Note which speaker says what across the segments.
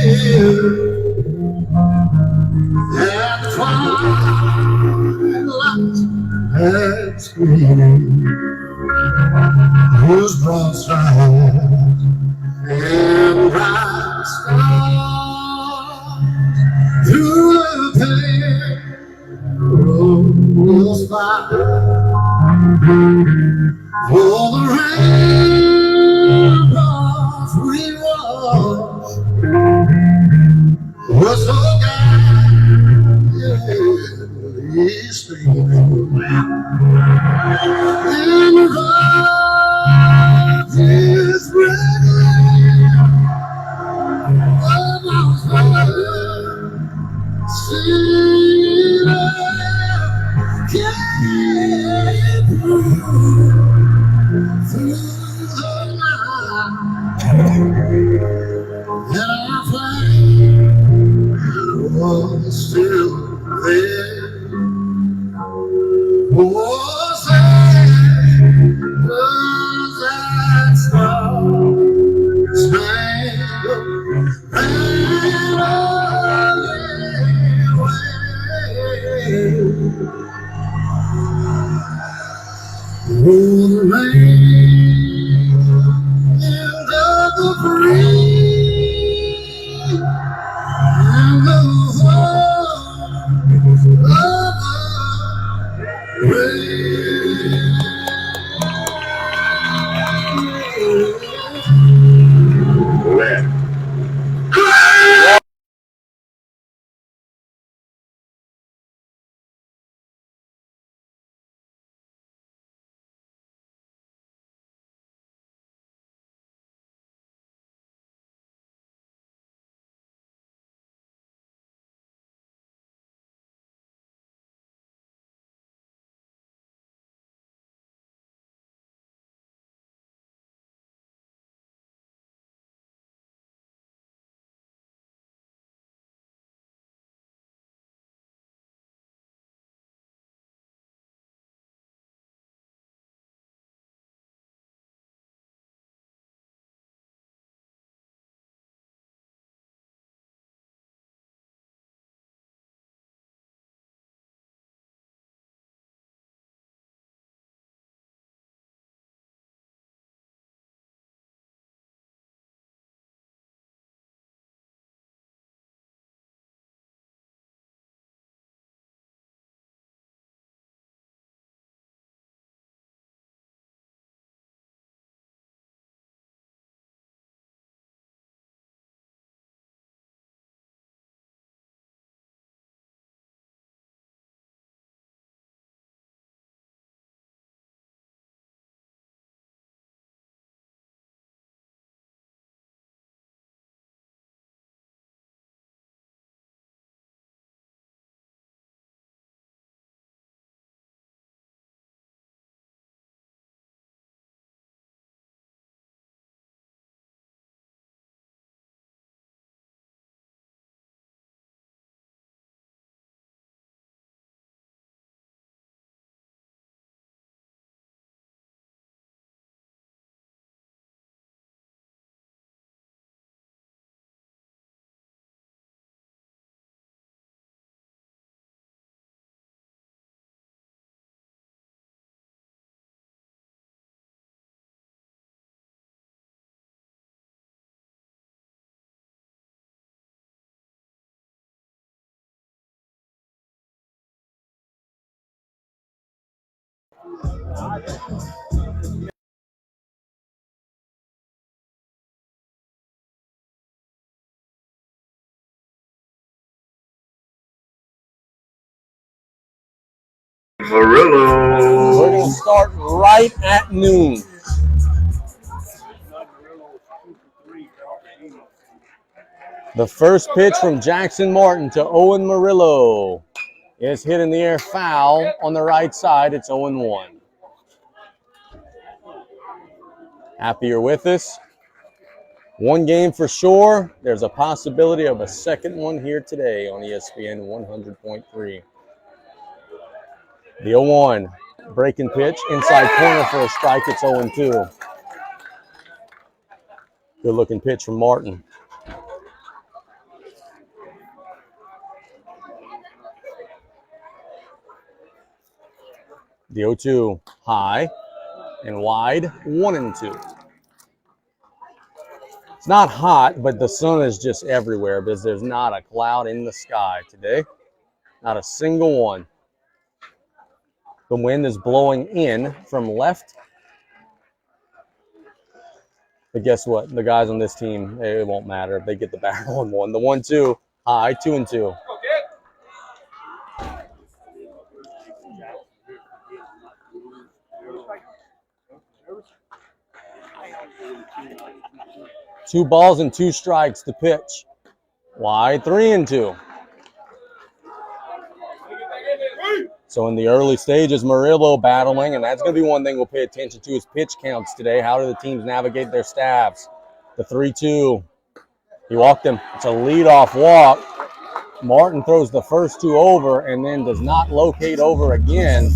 Speaker 1: And the twilight had screamed whose broad stripes and bright stars through the perilous fight. For the ramparts we watched was so gallantly streaming, and the roses red above her cedar came through the night, and our flame was still there. Oh, say, does that star-spangled banner wave? Oh, the rain and the breeze and the warmth of the rain.
Speaker 2: We're going to start right at noon. The first pitch from Jackson Martin to Owen Murillo is hit in the air, foul on the right side. It's 0-1. Happy you're with us. One game for sure. There's a possibility of a second one here today on ESPN 100.3. The 0-1. Breaking pitch, inside corner for a strike. It's 0-2. Good looking pitch from Martin. The 0-2 high and wide, 1-2. It's not hot, but the sun is just everywhere because there's not a cloud in the sky today. Not a single one. The wind is blowing in from left. But guess what? The guys on this team, it won't matter if they get the barrel on one. The 1-2 high, 2-2. Two balls and two strikes to pitch. Wide, 3-2. So in the early stages, Murillo battling, and that's going to be one thing we'll pay attention to is pitch counts today. How do the teams navigate their staffs? The 3-2. He walked him. It's a leadoff walk. Martin throws the first two over and then does not locate over again.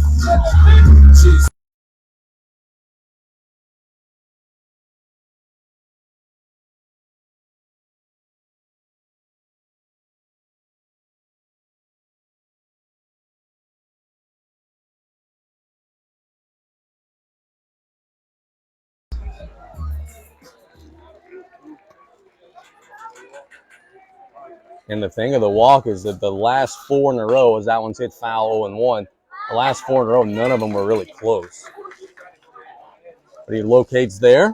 Speaker 2: And the thing of the walk is that the last four in a row, as that one's hit foul 0-1, the last four in a row, none of them were really close. But he locates there.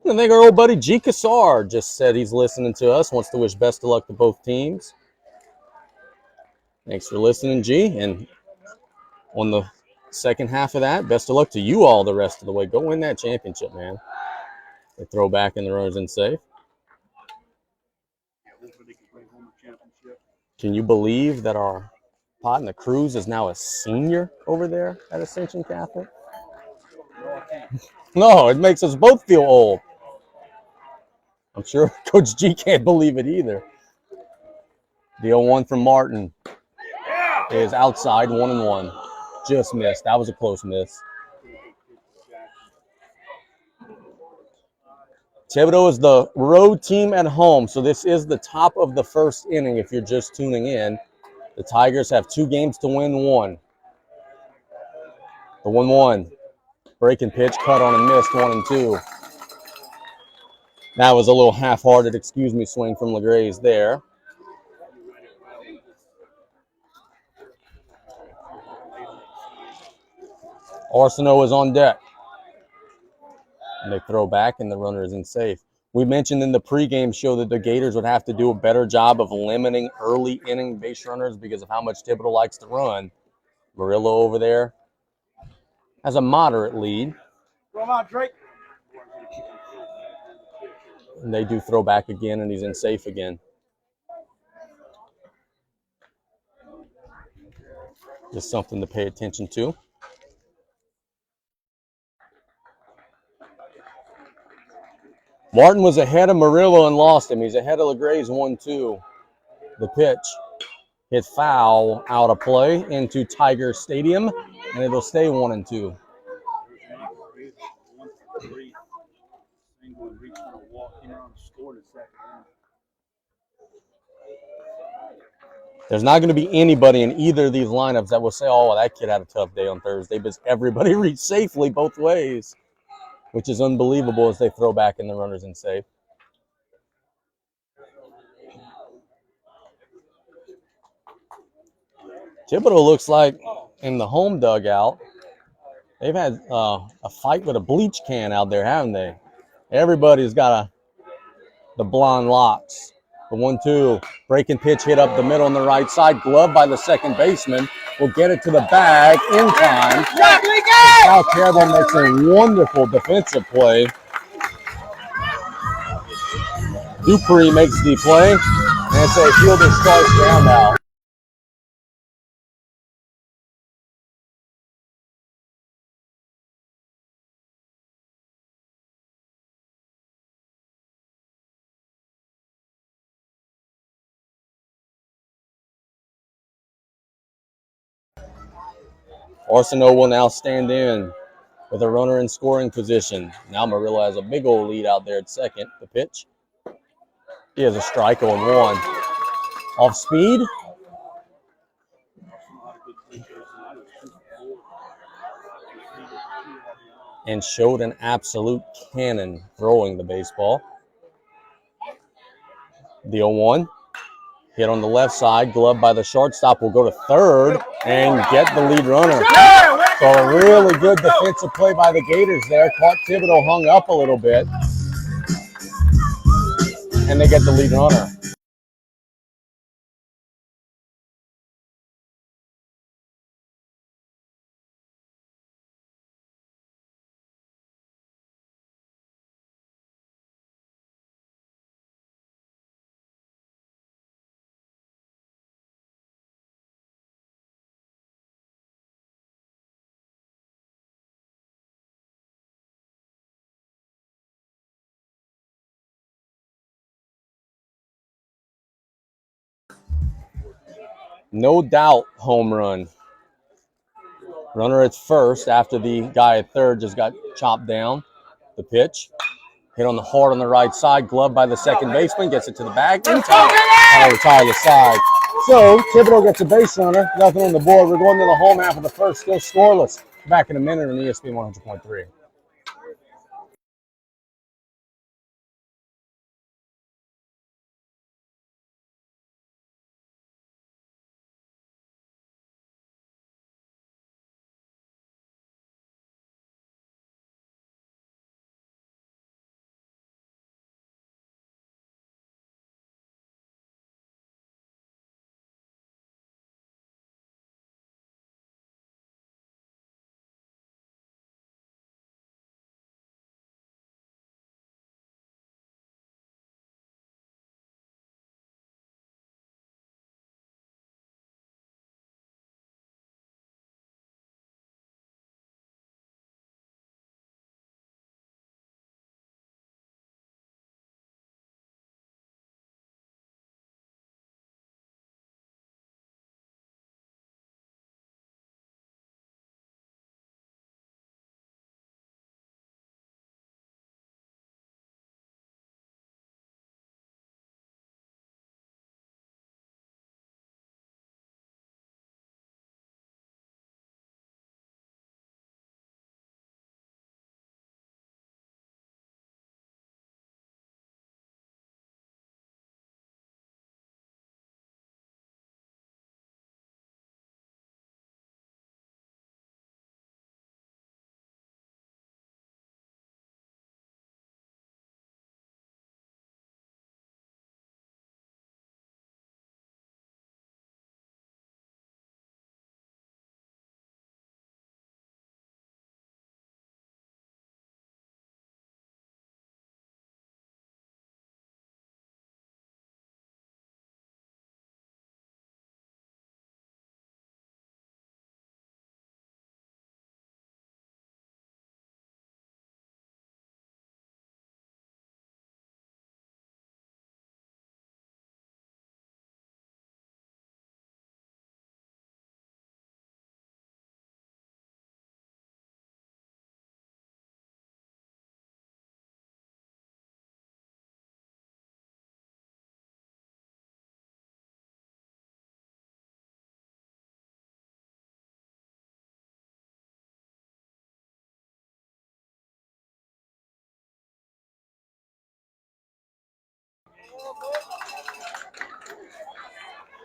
Speaker 2: I think our old buddy G. Cassar just said he's listening to us, wants to wish best of luck to both teams. Thanks for listening, G. And on the second half of that, best of luck to you all the rest of the way. Go win that championship, man. They throw back in the runners in safe. Can you believe that our pot in the Cruz is now a senior over there at Ascension Catholic? No, it makes us both feel old. I'm sure Coach G can't believe it either. The 0-1 from Martin is outside, 1-1. Just missed. That was a close miss. Thibodaux is the road team at home, so this is the top of the first inning if you're just tuning in. The Tigers have 2 games to win 1. The 1-1. Breaking pitch, cut on and missed, 1-2. That was a little half-hearted, excuse me, swing from LeGraze there. Arsenault is on deck. And they throw back, and the runner is in safe. We mentioned in the pregame show that the Gators would have to do a better job of limiting early inning base runners because of how much Thibodaux likes to run. Murillo over there has a moderate lead.
Speaker 1: Come on, Drake.
Speaker 2: And they do throw back again, and he's in safe again. Just something to pay attention to. Martin was ahead of Murillo and lost him. He's ahead of LeGraze 1-2. The pitch hit foul out of play into Tiger Stadium, and it'll stay 1-2. There's not going to be anybody in either of these lineups that will say, oh, that kid had a tough day on Thursday, because everybody reached safely both ways, which is unbelievable as they throw back in the runners in safe. Thibodaux looks like in the home dugout, they've had a fight with a bleach can out there, haven't they? Everybody's got the blonde locks. The 1-2, breaking pitch hit up the middle on the right side, gloved by the second baseman. Will get it to the bag in time. South Terrebonne makes a wonderful defensive play. Dupree makes the play, and it's a fielder starts down now. Arsenault will now stand in with a runner in scoring position. Now Murillo has a big old lead out there at second. The pitch. He has a strike on 1. Off speed. and showed an absolute cannon throwing the baseball. The 0-1. Hit on the left side, gloved by the shortstop, will go to third and get the lead runner. So a really good defensive play by the Gators there. Caught Thibodaux hung up a little bit, and they get the lead runner. No doubt home run. Runner at first after the guy at third just got chopped down. The pitch. Hit on the hard on the right side, gloved by the second baseman, gets it to the bag, in time. Tyler's side. So Thibodaux gets a base runner, nothing on the board. We're going to the home half of the first, still scoreless. Back in a minute on ESPN 100.3.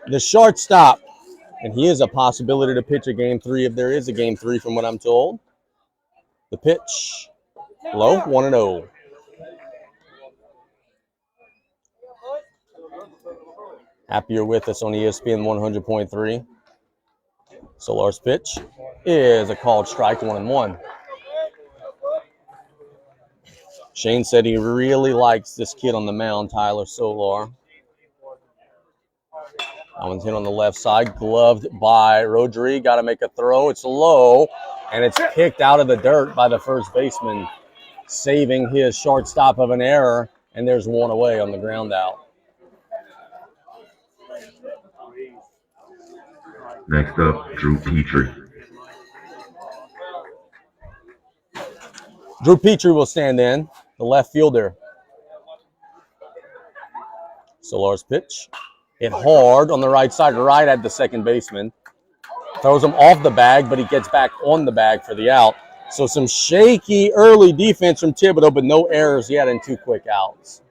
Speaker 2: The shortstop, and he is a possibility to pitch a game 3 if there is a game 3 from what I'm told. The pitch, low, 1-0. Happy you're with us on ESPN 100.3. Solar's pitch is a called strike, 1-1. Shane said he really likes this kid on the mound, Tyler Solar. That one's hit on the left side, gloved by Rodri. Got to make a throw. It's low, and it's kicked out of the dirt by the first baseman, saving his shortstop of an error, and there's one away on the ground out.
Speaker 3: Next up, Drew Petrie.
Speaker 2: Drew Petrie will stand in, the left fielder. Solar's pitch. Hit hard on the right side, right at the second baseman. Throws him off the bag, but he gets back on the bag for the out. So some shaky early defense from Thibodaux, but no errors yet and 2 quick outs.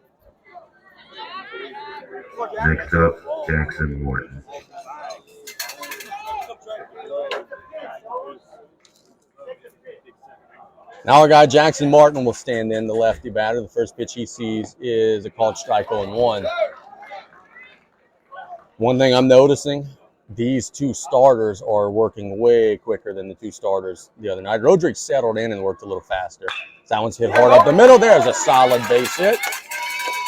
Speaker 3: Next up, Jackson Morton.
Speaker 2: Now our guy Jackson Martin will stand in, the lefty batter. The first pitch he sees is a called strike 0-1. One thing I'm noticing, these 2 starters are working way quicker than the 2 starters the other night. Roderick settled in and worked a little faster. That one's hit hard up the middle. There's a solid base hit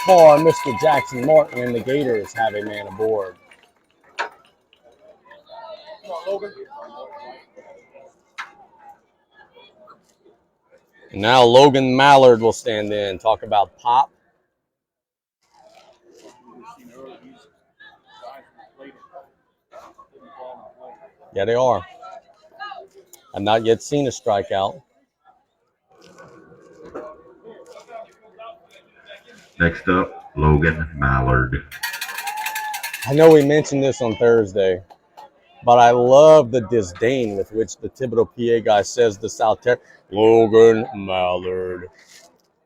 Speaker 2: for Mr. Jackson Martin, and the Gators have a man aboard. And now Logan Mallard will stand in. Talk about pop. Yeah, they are. I've not yet seen a strikeout.
Speaker 3: Next up, Logan Mallard.
Speaker 2: I know we mentioned this on Thursday, but I love the disdain with which the Thibodaux PA guy says the South Terrebonne. Logan Mallard.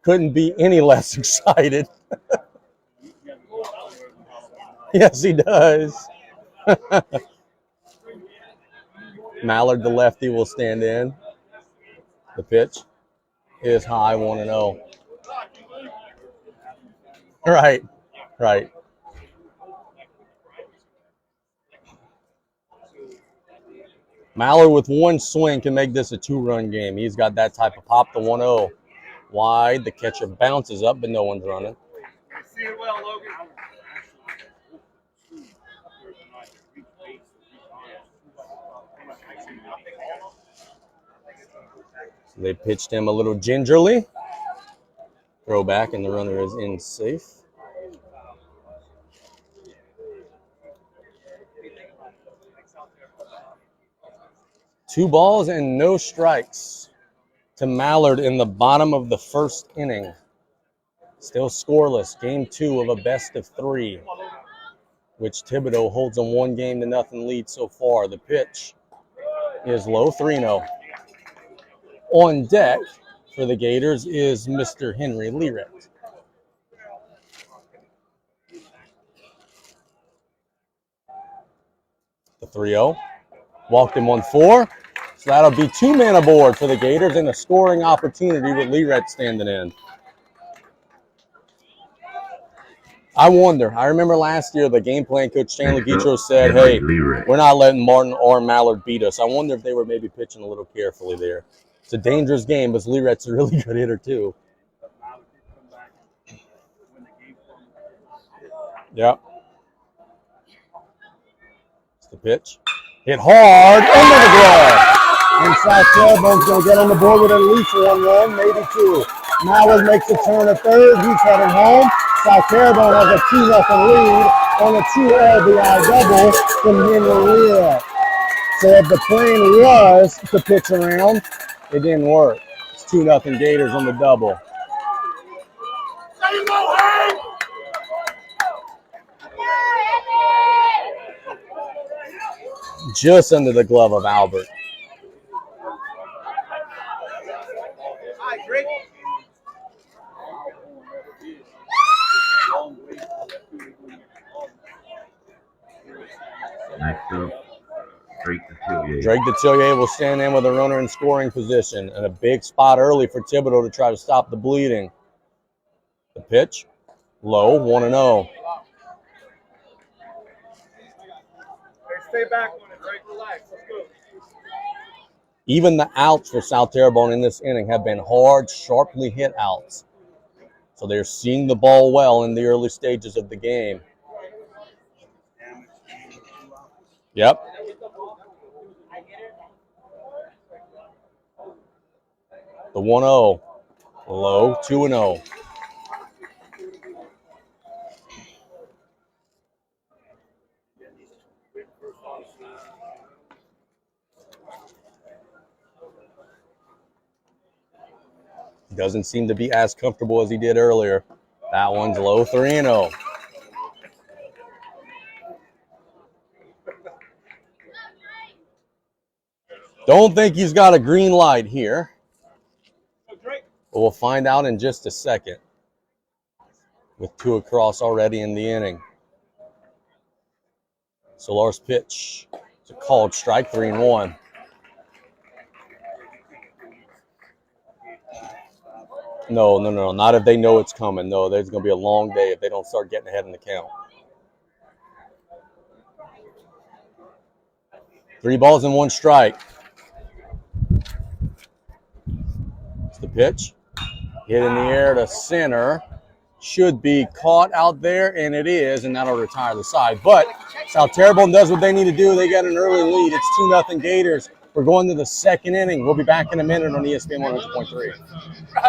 Speaker 2: Couldn't be any less excited. Yes, he does. Mallard, the lefty, will stand in. The pitch is high, 1-0. Right, right. Mallard with one swing can make this a 2-run game. He's got that type of pop. The 1-0. Wide, the catcher bounces up, but no one's running.
Speaker 1: See it well, Logan.
Speaker 2: So they pitched him a little gingerly. Throw back, and the runner is in safe. Two balls and no strikes to Mallard in the bottom of the first inning. Still scoreless. Game 2 of a best-of-3, which Thibodaux holds a 1-0 lead so far. The pitch is low, 3-0. On deck for the Gators is Mr. Henry Learitt. The 3-0. Walked him 1-4. So that'll be 2 men aboard for the Gators and a scoring opportunity with Learitt standing in. I wonder. I remember last year the game plan coach Stanley Guitro said, hey, we're not letting Martin or Mallard beat us. I wonder if they were maybe pitching a little carefully there. It's a dangerous game, but Learitt's a really good hitter too. Yep. It's the pitch. Hit hard into the glove. And South Terrebonne's going to get on the board with at least 1 run, maybe 2. Mallard makes a turn at third. He's heading home. South Terrebonne has a 2-0 lead on a 2 RBI double from Henry Learitt. So if the plan was to pitch around, it didn't work. It's 2-0 Gators on the double. Just under the glove of Albert.
Speaker 3: Next up, Drake Detillier.
Speaker 2: Drake Detillier will stand in with a runner in scoring position and a big spot early for Thibodaux to try to stop the bleeding. The pitch, low, 1-0.
Speaker 1: Stay back on it, Drake. Relax. Let's go.
Speaker 2: Even the outs for South Terrebonne in this inning have been hard, sharply hit outs. So they're seeing the ball well in the early stages of the game. Yep. The 1-0. Low, 2-0. Doesn't seem to be as comfortable as he did earlier. That one's low, 3-0. Don't think he's got a green light here. But we'll find out in just a second with 2 across already in the inning. Solar's pitch. It's a called strike, 3-1. No, not if they know it's coming. No, there's going to be a long day if they don't start getting ahead in the count. 3 balls and 1 strike. It's the pitch. Hit in the air to center. Should be caught out there, and it is, and that'll retire the side. But South Terrebonne does what they need to do. They got an early lead. It's 2-0 Gators. We're going to the second inning. We'll be back in a minute on ESPN 100.3.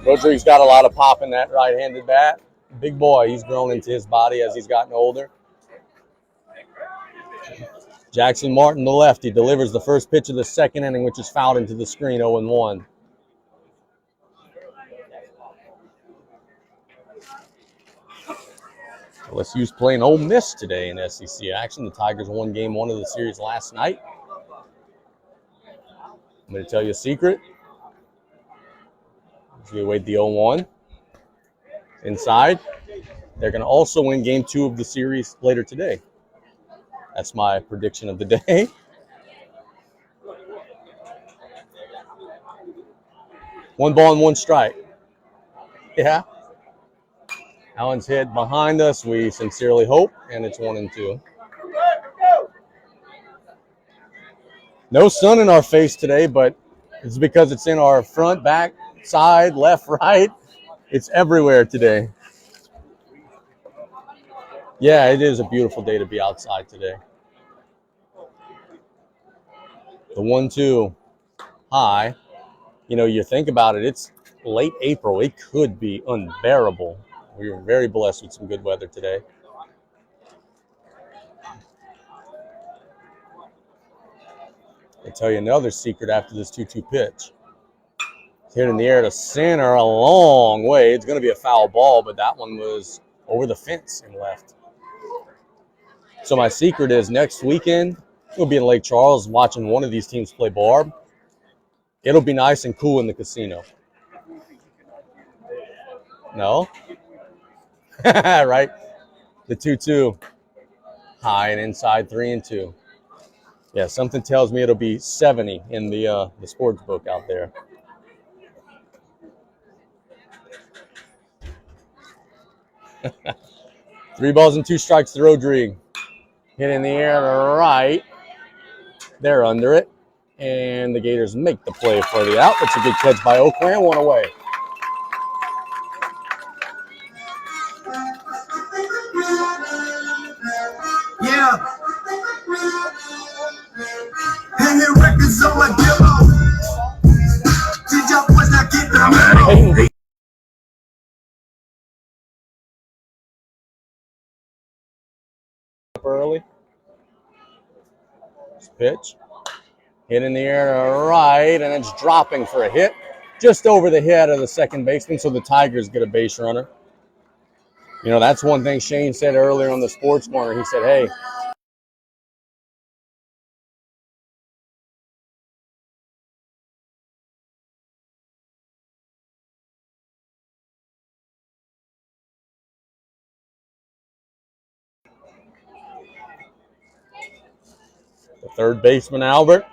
Speaker 2: Rodriguez got a lot of pop in that right-handed bat. Big boy. He's grown into his body as he's gotten older. Jackson Martin, the lefty, delivers the first pitch of the second inning, which is fouled into the screen, 0-1. LSU's playing Ole Miss today in SEC action. The Tigers won game 1 of the series last night. I'm going to tell you a secret. As we await the 0-1. Inside. They're going to also win game 2 of the series later today. That's my prediction of the day. One ball and 1 strike. Yeah. That one's hit behind us, we sincerely hope, and it's 1-2. No sun in our face today, but it's because it's in our front, back, side, left, right. It's everywhere today. Yeah, it is a beautiful day to be outside today. The 1-2 high. You know, you think about it, it's late April. It could be unbearable. We were very blessed with some good weather today. I'll tell you another secret after this 2-2 pitch. It's hit in the air to center a long way. It's going to be a foul ball, but that one was over the fence and left. So my secret is next weekend, we'll be in Lake Charles watching one of these teams play Barb. It'll be nice and cool in the casino. No? Right? The 2-2. High and inside, 3-2. Yeah, something tells me it'll be 70 in the sports book out there. Three balls and 2 strikes to Rodriguez. Hit in the air to right. They're under it. And the Gators make the play for the out. That's a good catch by Oakland. 1 away. up early. Pitch. Hit in the air to right, and it's dropping for a hit. Just over the head of the second baseman, so the Tigers get a base runner. You know, that's one thing Shane said earlier on the Sports Corner. He said, hey, the third baseman, Albert.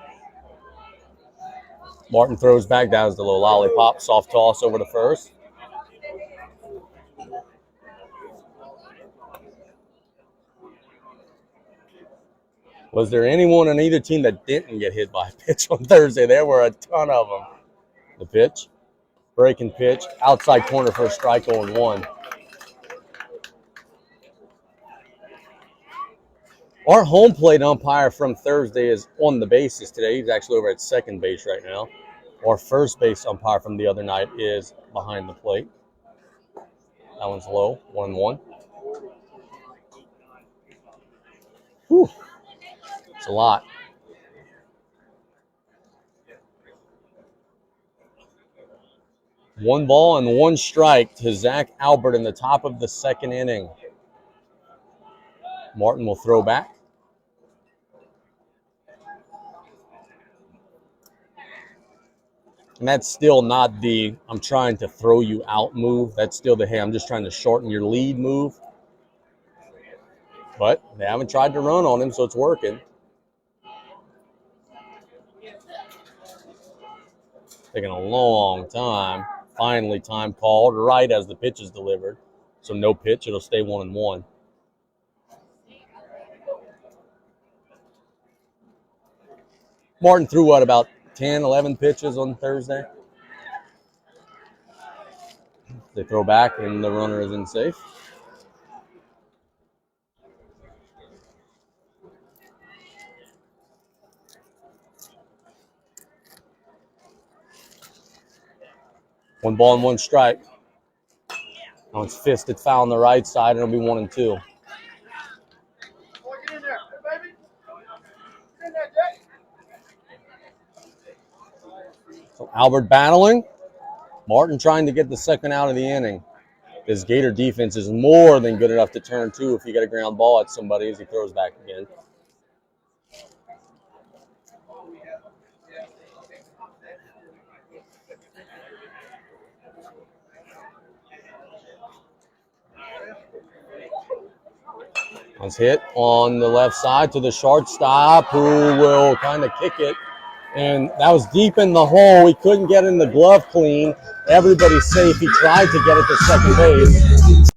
Speaker 2: Martin throws back. That was the little lollipop, soft toss over to first. Was there anyone on either team that didn't get hit by a pitch on Thursday? There were a ton of them. The pitch, breaking pitch, outside corner for a strike, 0-1. Our home plate umpire from Thursday is on the bases today. He's actually over at second base right now. Our first base umpire from the other night is behind the plate. That one's low, 1-1. Whew. It's a lot. One ball and one strike to Zach Albert in the top of the second inning. Martin will throw back. And that's still not the I'm trying to throw you out move. That's still the, hey, I'm just trying to shorten your lead move. But they haven't tried to run on him, so it's working. Taking a long time. Finally, time called right as the pitch is delivered. So no pitch. It'll stay 1-1. Martin threw what, about 10, 11 pitches on Thursday? They throw back and the runner is in safe. One ball and one strike. Now it's fisted foul on the right side. It'll be 1-2.
Speaker 1: Get in there, hey, baby. Get in there, Jay.
Speaker 2: So Albert battling. Martin trying to get the second out of the inning. This Gator defense is more than good enough to turn two if you get a ground ball at somebody as he throws back again. One's hit on the left side to the shortstop, who will kind of kick it. And that was deep in the hole. He couldn't get in the glove clean. Everybody's safe. He tried to get it to second base.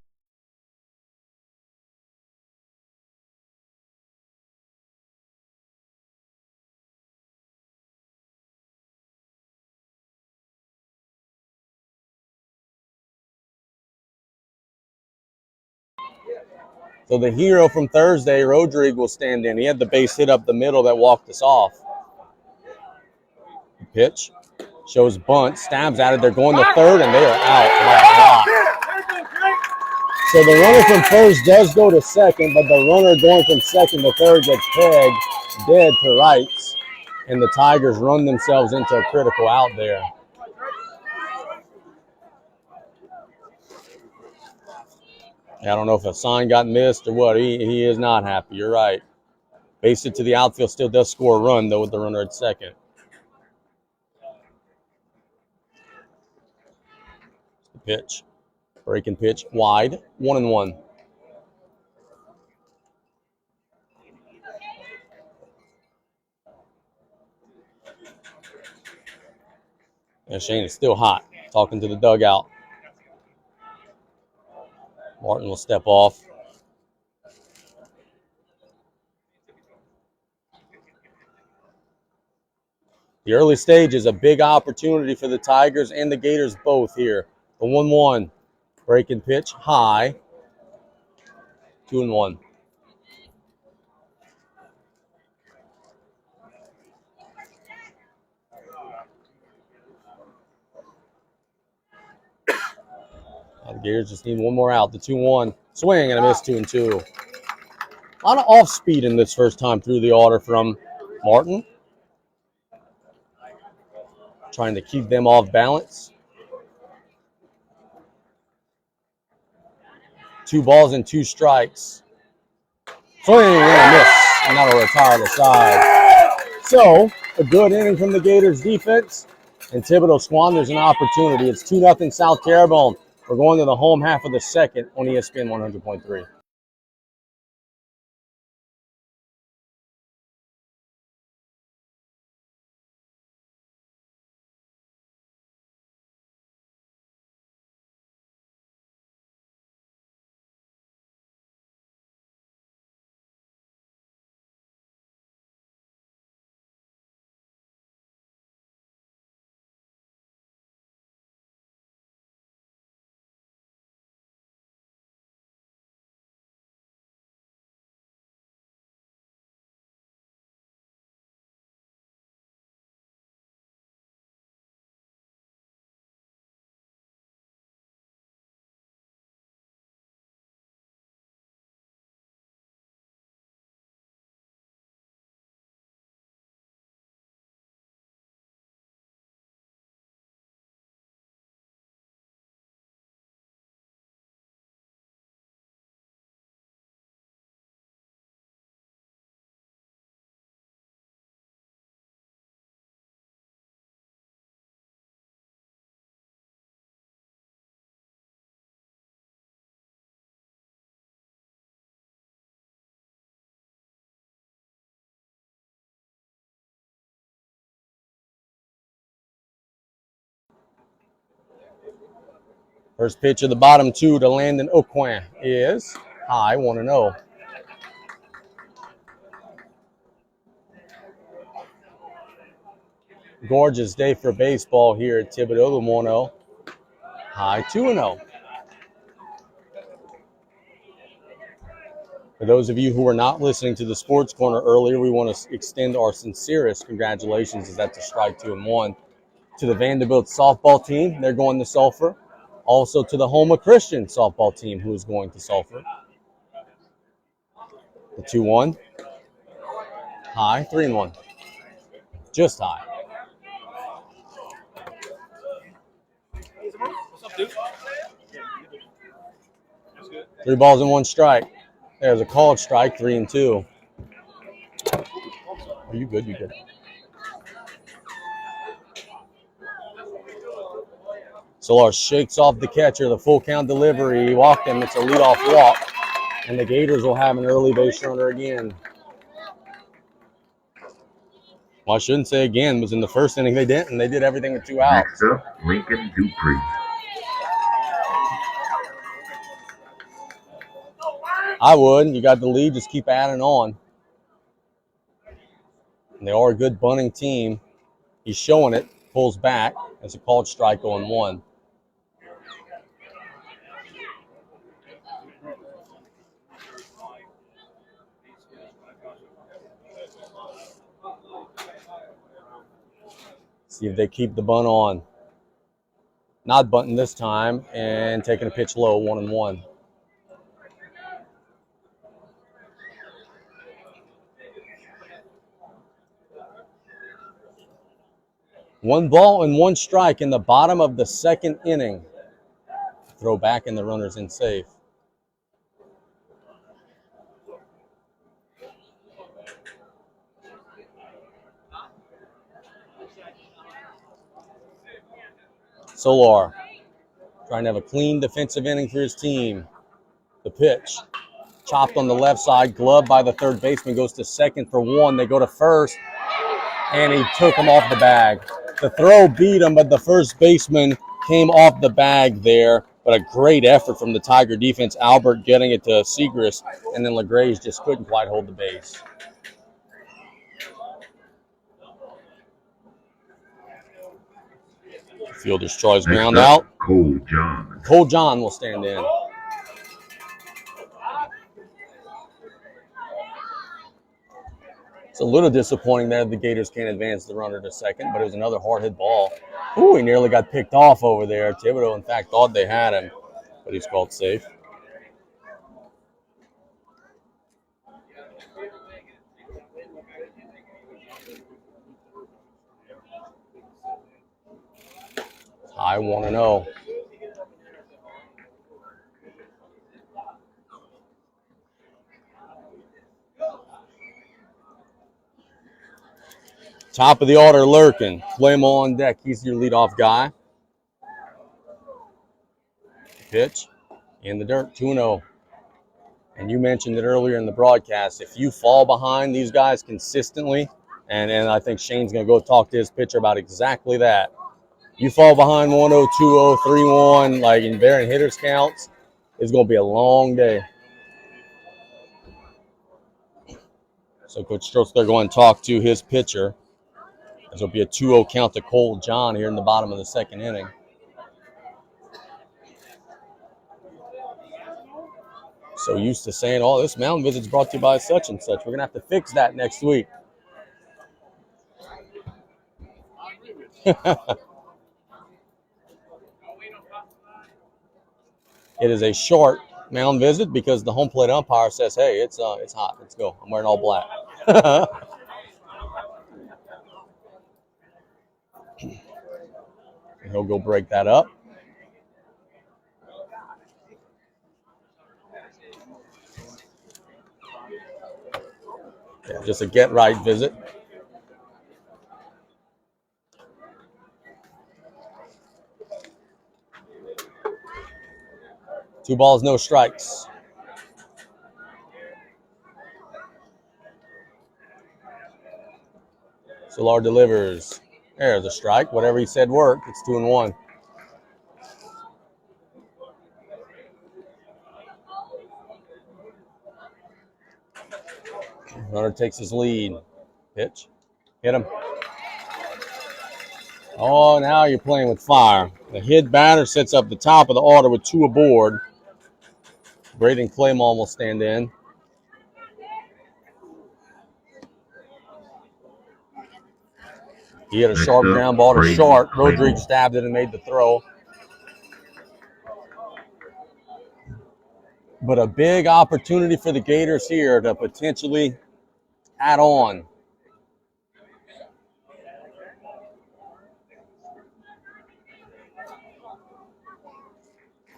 Speaker 2: So the hero from Thursday, Rodrigue, will stand in. He had the base hit up the middle that walked us off. Pitch. Shows bunt. Stabs at it. They're going to third, and they are out. So the runner from first does go to second, but the runner going from second to third gets pegged dead to rights, and the Tigers run themselves into a critical out there. I don't know if a sign got missed or what. He is not happy. You're right. Base it to the outfield. Still does score a run, though, with the runner at second. Pitch. Breaking pitch. Wide. 1-1. Yeah, Shane is still hot. Talking to the dugout. Martin will step off. The early stage is a big opportunity for the Tigers and the Gators both here. The 1-1. Breaking pitch. High. 2-1. The Gators just need one more out. The 2-1. Swing and a miss, 2-2. A lot of off speed in this first time through the order from Martin. Trying to keep them off balance. 2 balls and 2 strikes. Swing and a miss. And that'll retire the side. So, a good inning from the Gators defense. And Thibodaux squanders an opportunity. It's 2-0 South Terrebonne. We're going to the home half of the second on ESPN 100.3. First pitch of the bottom 2 to Landon Aucoin is high, 1-0. Gorgeous day for baseball here at Thibodaux. The 1-0. High, 2-0. For those of you who were not listening to the Sports Corner earlier, we want to extend our sincerest congratulations, as that's a strike 2-1, to the Vanderbilt softball team. They're going to Sulphur. Also to the Houma Christian softball team, who is going to Sulphur. The 2-1. High, 3-1. Just high.
Speaker 1: What's up, dude?
Speaker 2: 3 balls and 1 strike. There's a called strike, 3-2. Are you good? You good? Solar shakes off the catcher, the full count delivery. He walked him. It's a leadoff walk. And the Gators will have an early base runner again. Well, I shouldn't say again, because in the first inning they didn't. They did everything with 2 outs.
Speaker 3: Next up, Lincoln Dupree.
Speaker 2: I would. You got the lead, just keep adding on. And they are a good bunting team. He's showing it, pulls back. It's a called strike 0-1. See if they keep the bunt on. Not bunting this time, and taking a pitch low, 1-1. One ball and 1 strike in the bottom of the second inning. Throw back and the runner's in safe. Solar trying to have a clean defensive inning for his team. The pitch. Chopped on the left side, gloved by the third baseman, goes to second for 1. They go to first, and he took him off the bag. The throw beat him, but the first baseman came off the bag there. But a great effort from the Tiger defense. Albert getting it to Segrist, and then LaGrange just couldn't quite hold the base. Fielder's choice ground out.
Speaker 3: Cole John.
Speaker 2: Cole John will stand in. It's a little disappointing there the Gators can't advance the runner to second, but it was another hard hit ball. Ooh, he nearly got picked off over there. Thibodaux, in fact, thought they had him, but he's called safe. High 1-0. Top of the order, Lurkin. Flame on deck. He's your leadoff guy. Pitch in the dirt, 2-0. And you mentioned it earlier in the broadcast. If you fall behind these guys consistently, and I think Shane's going to go talk to his pitcher about exactly that. You fall behind 1-0, 2-0, 3-1, like in varying hitters counts, it's going to be a long day. So Coach Strothler going to talk to his pitcher. This will be a 2-0 count to Cole John here in the bottom of the second inning. So used to saying, oh, this mound visit's brought to you by such and such. We're going to have to fix that next week. It is a short mound visit because the home plate umpire says, hey, it's hot. Let's go. I'm wearing all black. He'll go break that up. Yeah, just a get-right visit. Two balls, no strikes. Solar delivers. There's a strike. Whatever he said worked. It's 2-1. Runner takes his lead. Pitch. Hit him. Oh, now you're playing with fire. The hit batter sits up the top of the order with 2 aboard. Braden Claymore will stand in. He hit a sharp ground ball to short. Rodriguez stabbed it and made the throw. But a big opportunity for the Gators here to potentially add on.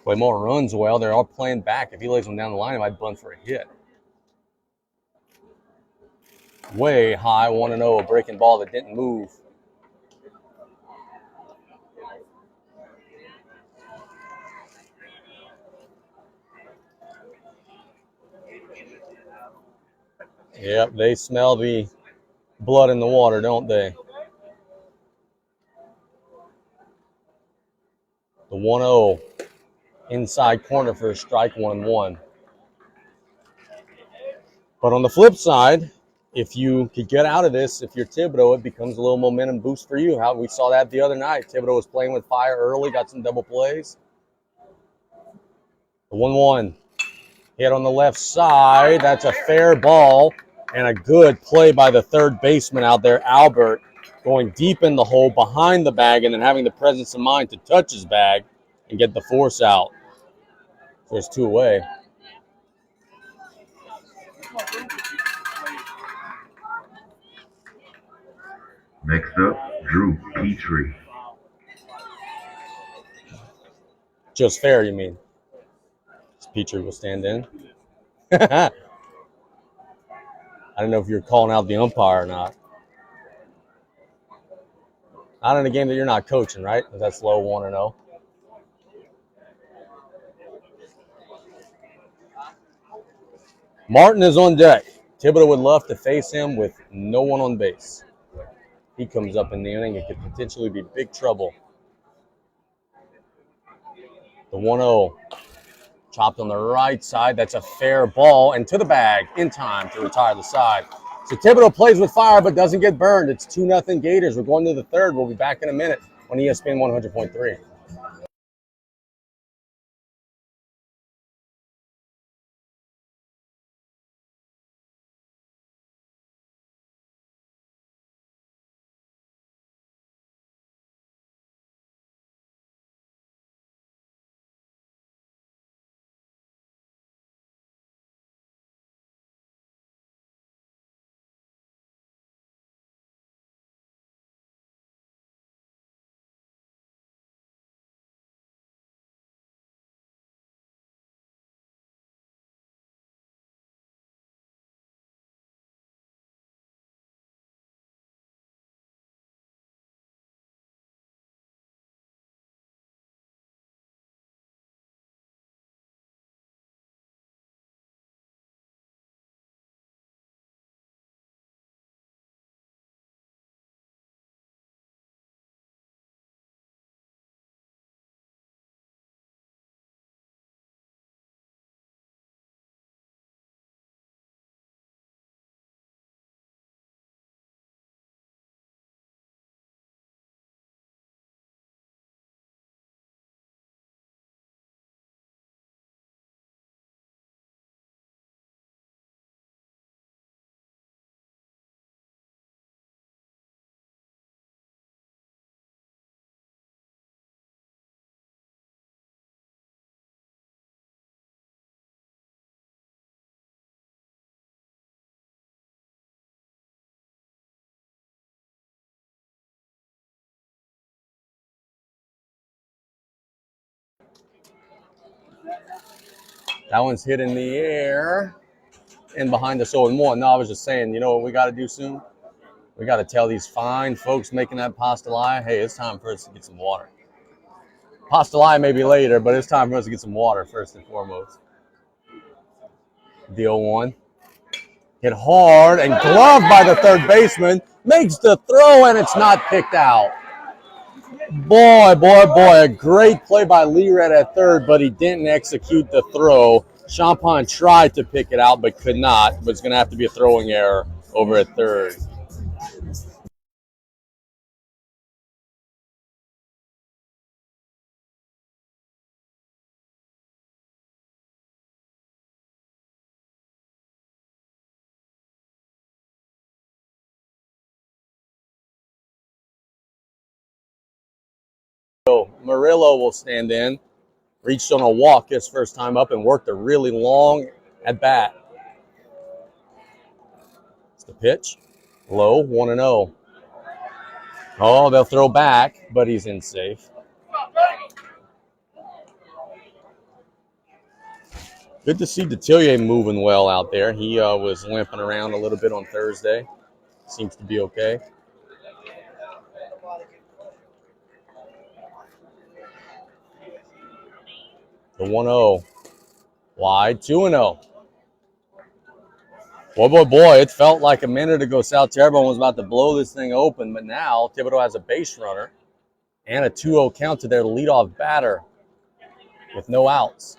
Speaker 2: Claymore runs well. They're all playing back. If he lays them down the line, he might bunt for a hit. Way high, 1-0, a breaking ball that didn't move. Yep, they smell the blood in the water, don't they? The 1-0 inside corner for a strike, 1-1. But on the flip side, if you could get out of this, if you're Thibodaux, it becomes a little momentum boost for you. How we saw that the other night. Thibodaux was playing with fire early, got some double plays. The 1-1 hit on the left side. That's a fair ball and a good play by the third baseman out there, Albert, going deep in the hole behind the bag and then having the presence of mind to touch his bag and get the force out. So there's 2 away.
Speaker 3: Next up, Drew Petrie.
Speaker 2: Just fair, you mean? Petrie will stand in. I don't know if you're calling out the umpire or not. Not in a game that you're not coaching, right? That's low 1-0. Martin is on deck. Thibodaux would love to face him with no one on base. He comes up in the inning. It could potentially be big trouble. The 1-0. Chopped on the right side. That's a fair ball. And to the bag in time to retire the side. So Thibodaux plays with fire but doesn't get burned. It's 2-0 Gators. We're going to the third. We'll be back in a minute on ESPN 100.3. That one's hit in the air and behind us 0-1. No, I was just saying, you know what we got to do soon? We got to tell these fine folks making that pastelaia, hey, it's time for us to get some water. Pastelaia maybe later, but it's time for us to get some water first and foremost. The 0-1. Hit hard and gloved by the third baseman. Makes the throw, and it's not picked out. Boy, a great play by Lee Red at third, but he didn't execute the throw. Champagne tried to pick it out, but could not. But it's going to have to be a throwing error over at third. Murillo will stand in. Reached on a walk his first time up and worked a really long at bat. It's the pitch. Low, 1-0. Oh, they'll throw back, but he's in safe. Good to see Detillier moving well out there. He was limping around a little bit on Thursday. Seems to be okay. The 1-0. Wide, 2-0. Boy, it felt like a minute ago South Terrebonne was about to blow this thing open, but now Thibodaux has a base runner and a 2-0 count to their leadoff batter with no outs.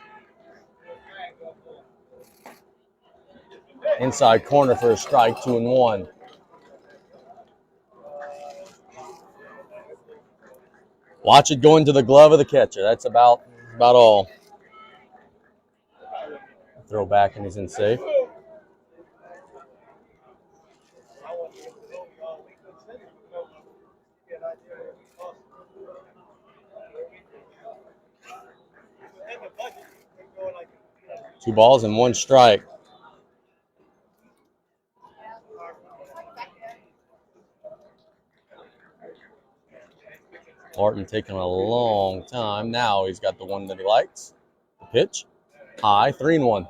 Speaker 2: Inside corner for a strike, 2-1. Watch it go into the glove of the catcher. That's about all. Throw back and he's in safe. Two balls and one strike. Martin taking a long time. Now he's got the one that he likes. The pitch. High, 3-1.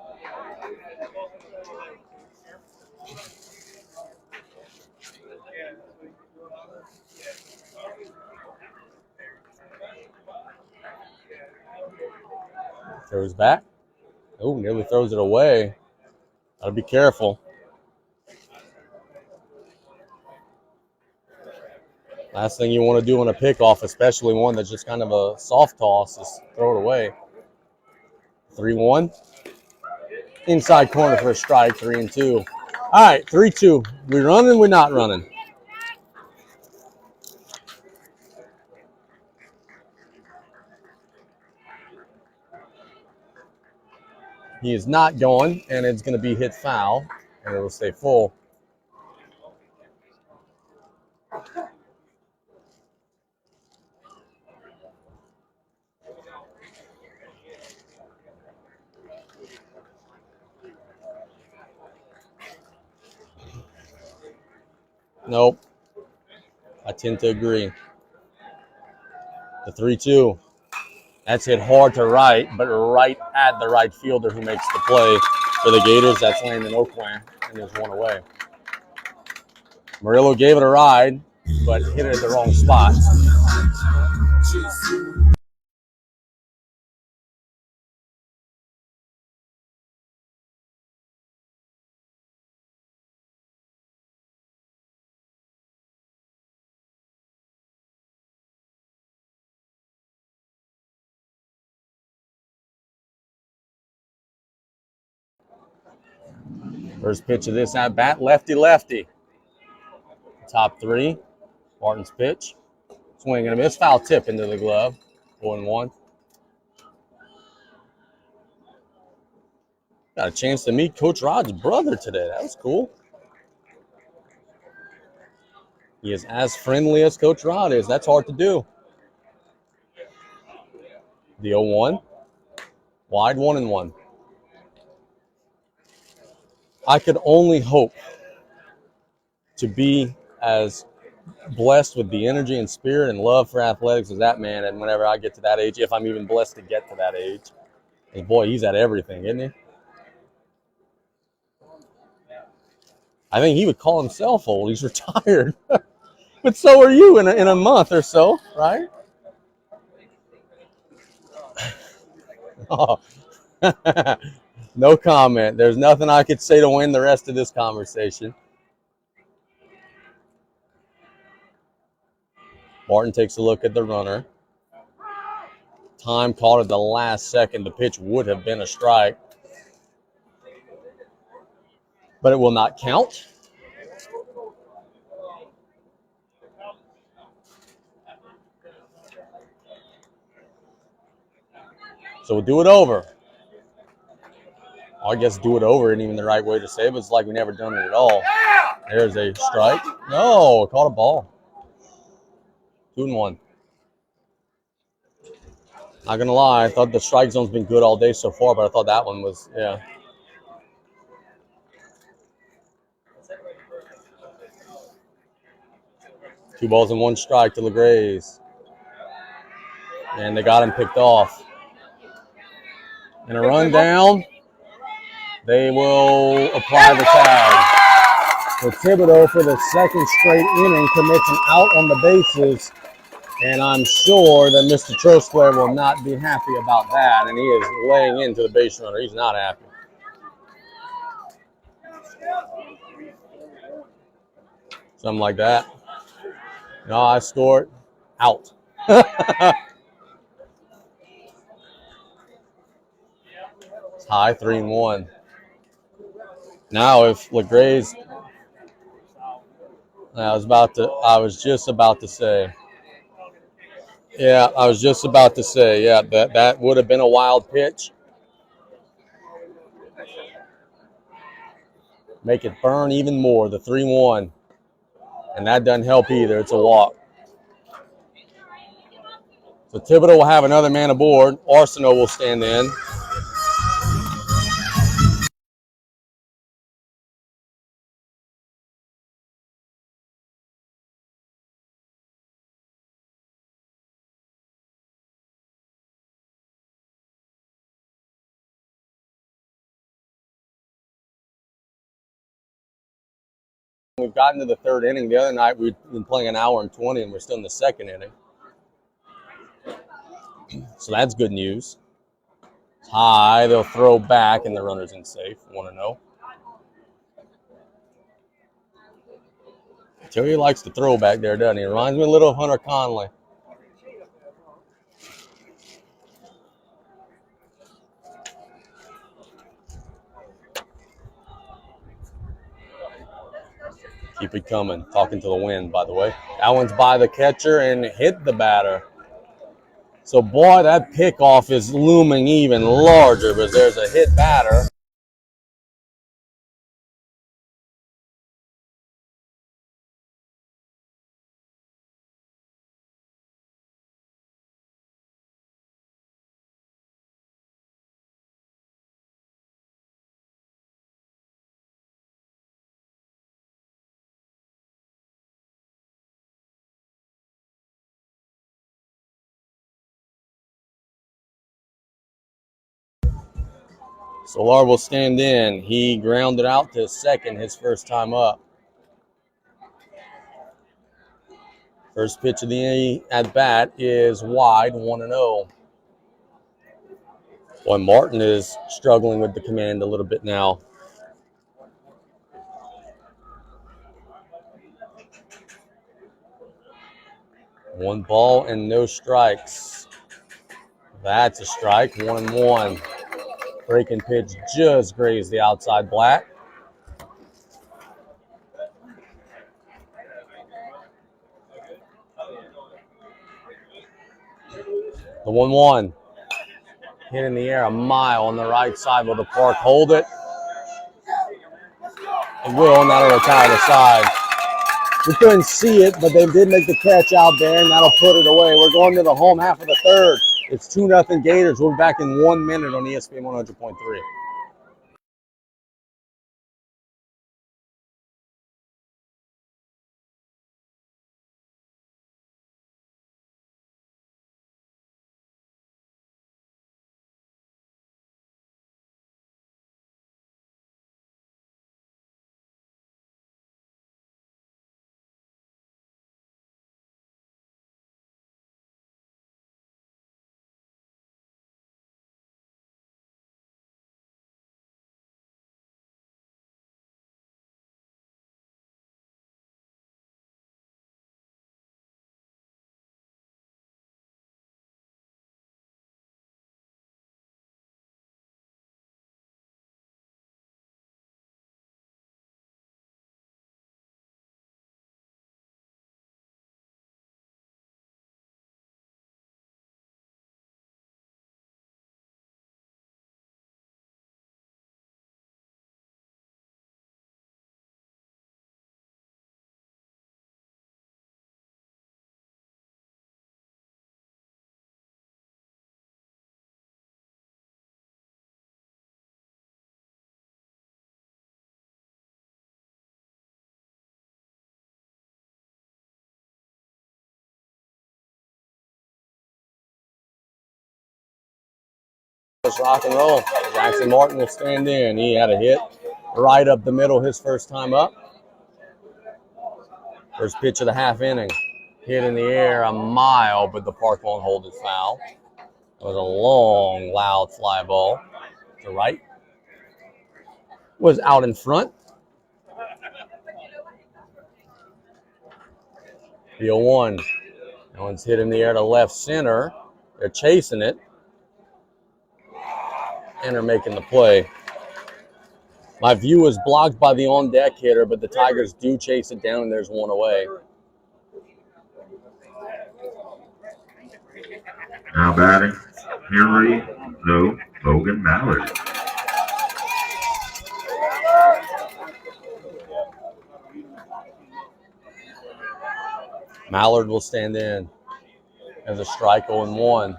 Speaker 2: Throws back. Oh, nearly throws it away. Gotta be careful. Last thing you want to do on a pickoff, especially one that's just kind of a soft toss, is throw it away. 3-1. Inside corner for a strike, 3-2. All right, 3-2. We running, we're not running. He is not going, and it's going to be hit foul, and it'll stay full. Nope. I tend to agree. The 3-2. That's hit hard to right, but right at the right fielder who makes the play for the Gators. That's Landon Oakland, and there's one away. Murillo gave it a ride, but hit it at the wrong spot. First pitch of this at bat, lefty. Top three. Martin's pitch. Swing and a miss. Foul tip into the glove. 0-1. Got a chance to meet Coach Rod's brother today. That was cool. He is as friendly as Coach Rod is. That's hard to do. The 0-1. Wide, 1-1. I could only hope to be as blessed with the energy and spirit and love for athletics as that man, and whenever I get to that age, if I'm even blessed to get to that age. Hey, boy, he's at everything, isn't he? I think he would call himself old. He's retired. But so are you in a month or so, right? Oh. No comment. There's nothing I could say to win the rest of this conversation. Martin takes a look at the runner. Time called at the last second. The pitch would have been a strike, but it will not count. So we'll do it over. I guess do it over isn't even the right way to say it, but it's like we never done it at all. There's a strike. No, caught a ball. 2-1. Not gonna lie, I thought the strike zone's been good all day so far, but I thought that one was, yeah. Two balls and one strike to LeGrays. And they got him picked off. And a run down. They will apply the tag. So Thibodaux, for the second straight inning, commits an out on the bases. And I'm sure that Mr. Trosclair will not be happy about that. And he is laying into the base runner. He's not happy. Something like that. No, I scored. Out. Tie 3-1. Now if LeGrays, I was just about to say. Yeah, I was just about to say, yeah, that would have been a wild pitch. Make it burn even more, the 3-1. And that doesn't help either. It's a walk. So Thibodaux will have another man aboard. Arsenault will stand in. We've gotten to the third inning. The other night we've been playing an hour and 20, and we're still in the second inning. So that's good news. High, they'll throw back, and the runner's in safe. 1-0. Terry likes to throw back there, doesn't he? Reminds me a little of Hunter Conley. Keep it coming. Talking to the wind, by the way. That one's by the catcher and hit the batter. So, boy, that pickoff is looming even larger, but there's a hit batter. Solar will stand in. He grounded out to second his first time up. First pitch of the at bat is wide, 1-0. Boy, Martin is struggling with the command a little bit now. One ball and no strikes. That's a strike, 1-1. Breaking pitch just grazed the outside black. The 1-1. Hit in the air a mile on the right side. Will the park hold it? It will, and that'll retire the side. We couldn't see it, but they did make the catch out there, and that'll put it away. We're going to the home half of the third. It's 2-0 Gators. We'll be back in 1 minute on ESPN 100.3. Let's rock and roll. Jackson Martin will stand in. He had a hit right up the middle his first time up. First pitch of the half inning. Hit in the air a mile, but the park won't hold it foul. It was a long, loud fly ball to right. Was out in front. The 0-1. That one's hit in the air to left center. They're chasing it. And they're making the play. My view was blocked by the on-deck hitter, but the Tigers do chase it down, and there's one away.
Speaker 3: Now batting, Henry, no, Logan Mallard.
Speaker 2: Mallard will stand in as a strike 0-1.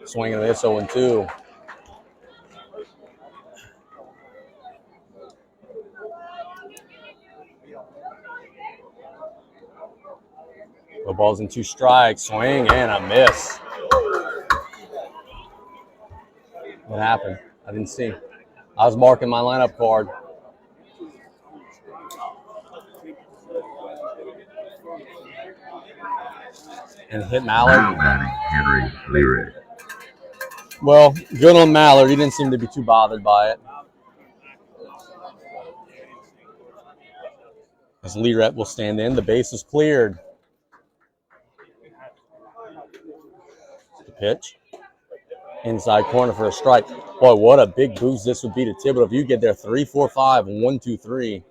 Speaker 2: Swinging this 0-2. The ball's in 2 strikes. Swing and a miss. What happened? I didn't see. I was marking my lineup card. And hit Mallard.
Speaker 3: Now batting, Henry Leary.
Speaker 2: Well, good on Mallard. He didn't seem to be too bothered by it. As Learett will stand in, the base is cleared. The pitch. Inside corner for a strike. Boy, what a big boost this would be to Thibodaux if you get there 3-4-5, 1-2-3.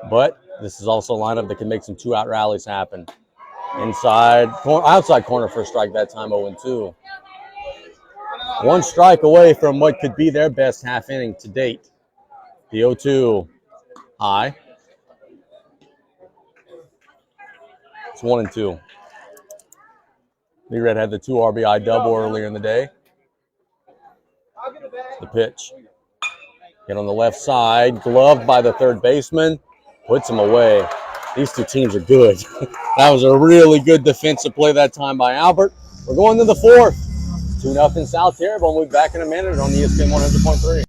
Speaker 2: But this is also a lineup that can make some 2-out rallies happen. Outside corner for a strike that time, 0-2. 1 strike away from what could be their best half inning to date. The 0-2 high. It's 1-2. Learett had the 2 RBI double earlier in the day. The pitch. Hit on the left side. Gloved by the third baseman. Puts him away. These 2 teams are good. That was a really good defensive play that time by Albert. We're going to the 4th. 2-0 South Terrebonne. We'll be back in a minute on ESPN 100.3.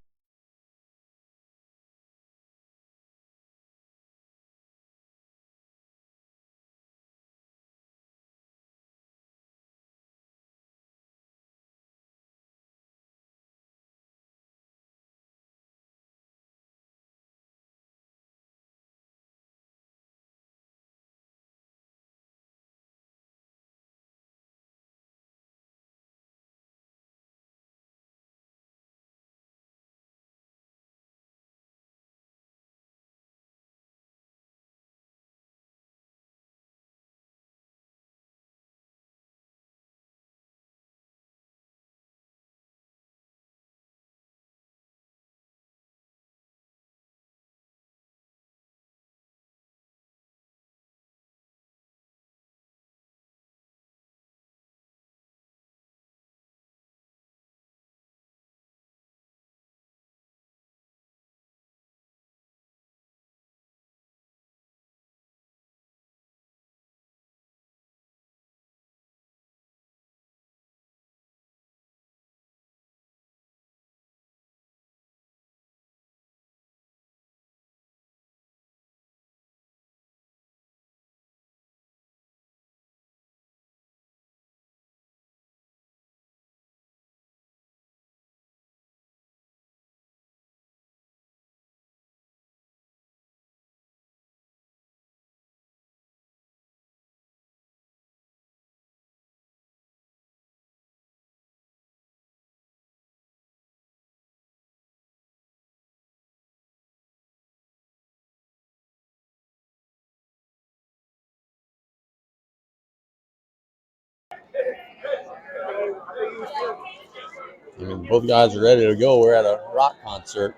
Speaker 2: I mean, both guys are ready to go. We're at a rock concert.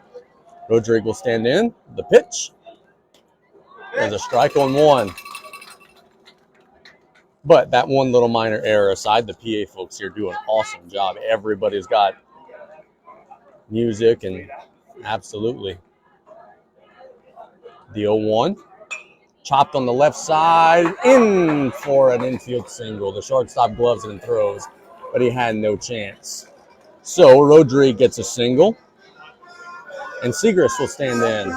Speaker 2: Rodrigue will stand in. The pitch. There's a strike on 1. But that one little minor error aside, the PA folks here do an awesome job. Everybody's got music and absolutely The 0-1. Chopped on the left side, in for an infield single. The shortstop gloves it and throws, but he had no chance. So Rodriguez gets a single, and Segrist will stand in.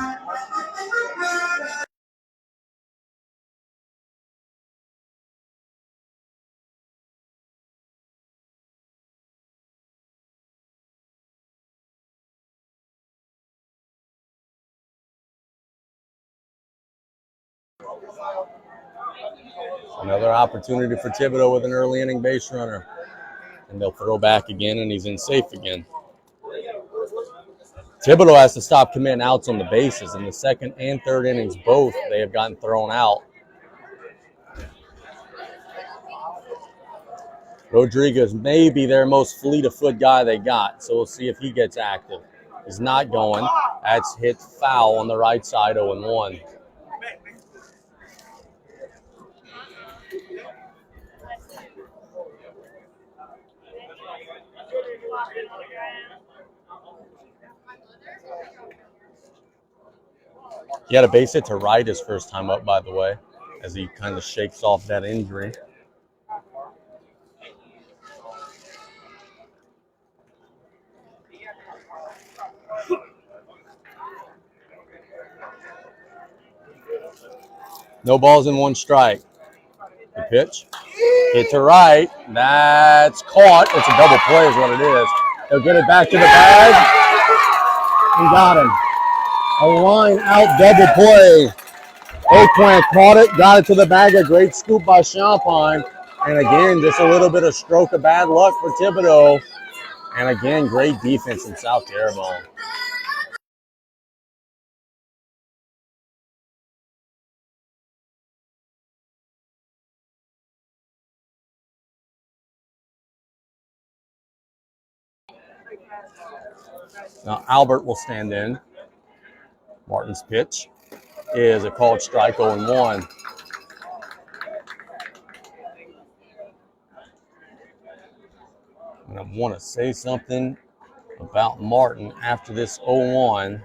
Speaker 2: Another opportunity for Thibodaux with an early inning base runner. And they'll throw back again, and he's in safe again. Thibodaux has to stop committing outs on the bases. In the second and third innings, both, they have gotten thrown out. Rodriguez may be their most fleet-of-foot guy they got, so we'll see if he gets active. He's not going. That's hit foul on the right side, 0-1. He had a base hit to right his first time up, by the way, as he kind of shakes off that injury. No balls and 1 strike. The pitch. Hit to right. That's caught. It's a double play is what it is. They'll get it back to the bag. And got him. A line out double play. Eggplant caught it, got it to the bag. A great scoop by Champagne. And again, just a little bit of stroke of bad luck for Thibodaux. And again, great defense in South Terrebonne. Now Albert will stand in. Martin's pitch is a called strike, 0-1. And I want to say something about Martin after this 0-1,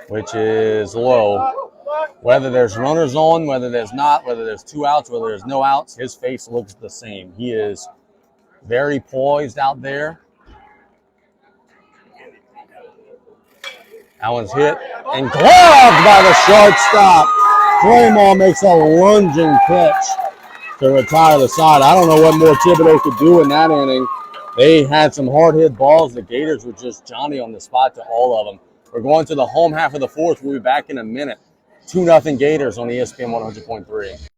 Speaker 2: which is low. Whether there's runners on, whether there's not, whether there's 2 outs, whether there's no outs, his face looks the same. He is very poised out there. That one's hit and gloved by the shortstop. Draymond makes a lunging pitch to retire the side. I don't know what more Thibodaux could do in that inning. They had some hard-hit balls. The Gators were just Johnny on the spot to all of them. We're going to the home half of the fourth. We'll be back in a minute. 2-0 Gators on ESPN 100.3.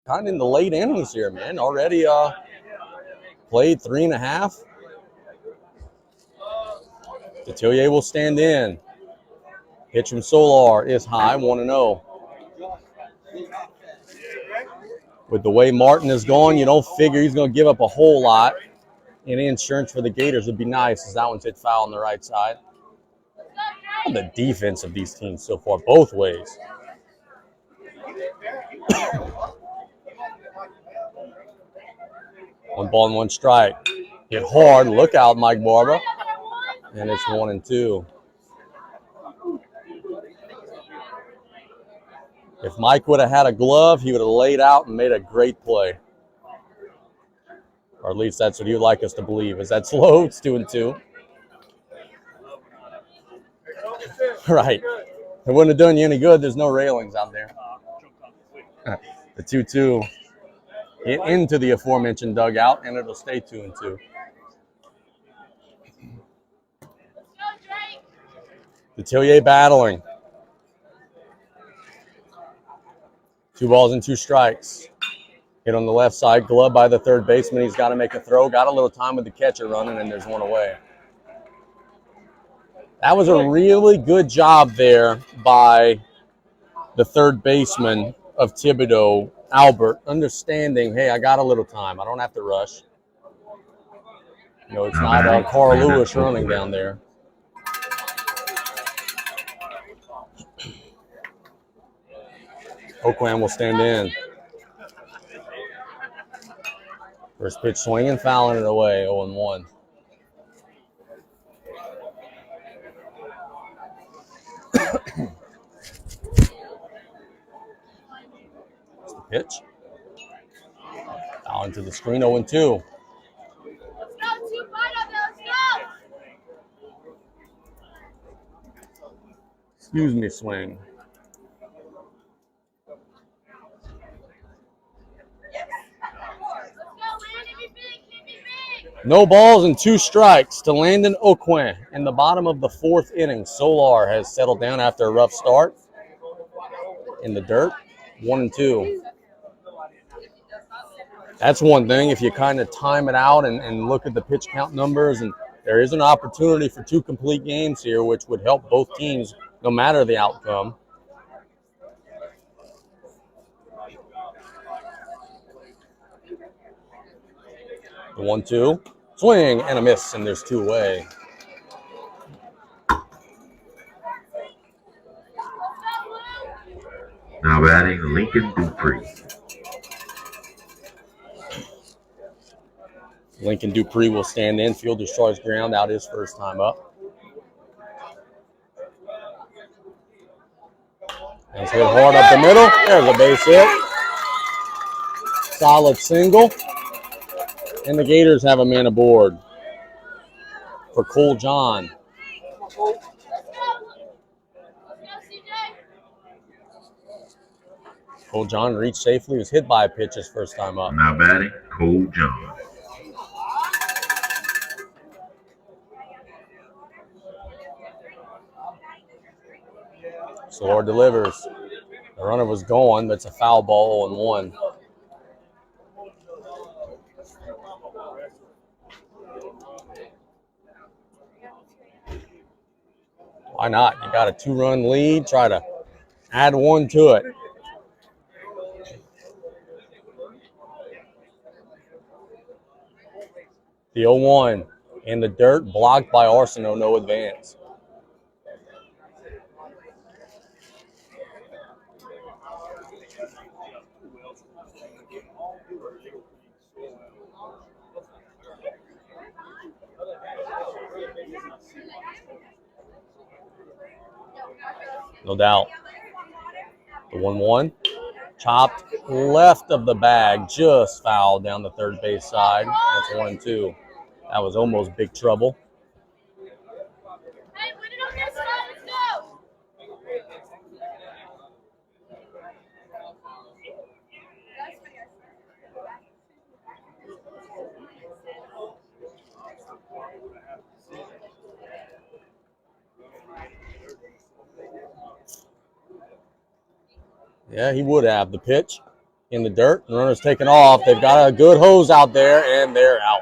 Speaker 2: Kind of in the late innings here, man. Already played 3.5. Detillier will stand in. Pitch from Solar is high, 1-0. With the way Martin is going, you don't figure he's going to give up a whole lot. Any insurance for the Gators would be nice, as that one's hit foul on the right side. The defense of these teams so far, both ways. 1 ball and 1 strike. Hit hard. Look out, Mike Barber. And it's 1-2. If Mike would have had a glove, he would have laid out and made a great play. Or at least that's what you'd like us to believe. Is that slow? It's 2-2. Right. It wouldn't have done you any good. There's no railings out there. The 2-2 into the aforementioned dugout, and it'll stay 2-2. Detillier battling. 2 balls and 2 strikes. Hit on the left side, glove by the third baseman. He's got to make a throw. Got a little time with the catcher running, and there's one away. That was a really good job there by the third baseman of Thibodaux, Albert, understanding, hey, I got a little time. I don't have to rush. You know, it's not Carl Lewis running down there. Oakland will stand in. First pitch swinging, fouling it away, 0-1. That's the pitch. Foul into the screen, 0-2. Excuse me, swing. No balls and 2 strikes to Landon Oakland in the bottom of the 4th inning. Solar has settled down after a rough start in the dirt, 1-2. That's one thing. If you kind of time it out and look at the pitch count numbers, and there is an opportunity for 2 complete games here, which would help both teams no matter the outcome. The 1-2. Swing and a miss, and there's 2 away.
Speaker 3: Now batting Lincoln Dupree.
Speaker 2: Lincoln Dupree will stand in. Fielder tries ground out his first time up. That's hit hard up the middle. There's a base hit. Solid single. And the Gators have a man aboard for Cole John. Cole John reached safely. Was hit by a pitch his first time up.
Speaker 3: Now batting Cole John.
Speaker 2: Solar delivers. The runner was gone, but it's a foul ball, 0-1. Why not? You got a 2-run lead. Try to add 1 to it. The 0-1 in the dirt, blocked by Arsenault, no advance. No doubt. The 1-1. Chopped left of the bag, just fouled down the third base side. That's 1-2. That was almost big trouble. Yeah, he would have. The pitch in the dirt. The runner's taken off. They've got a good hose out there, and they're out.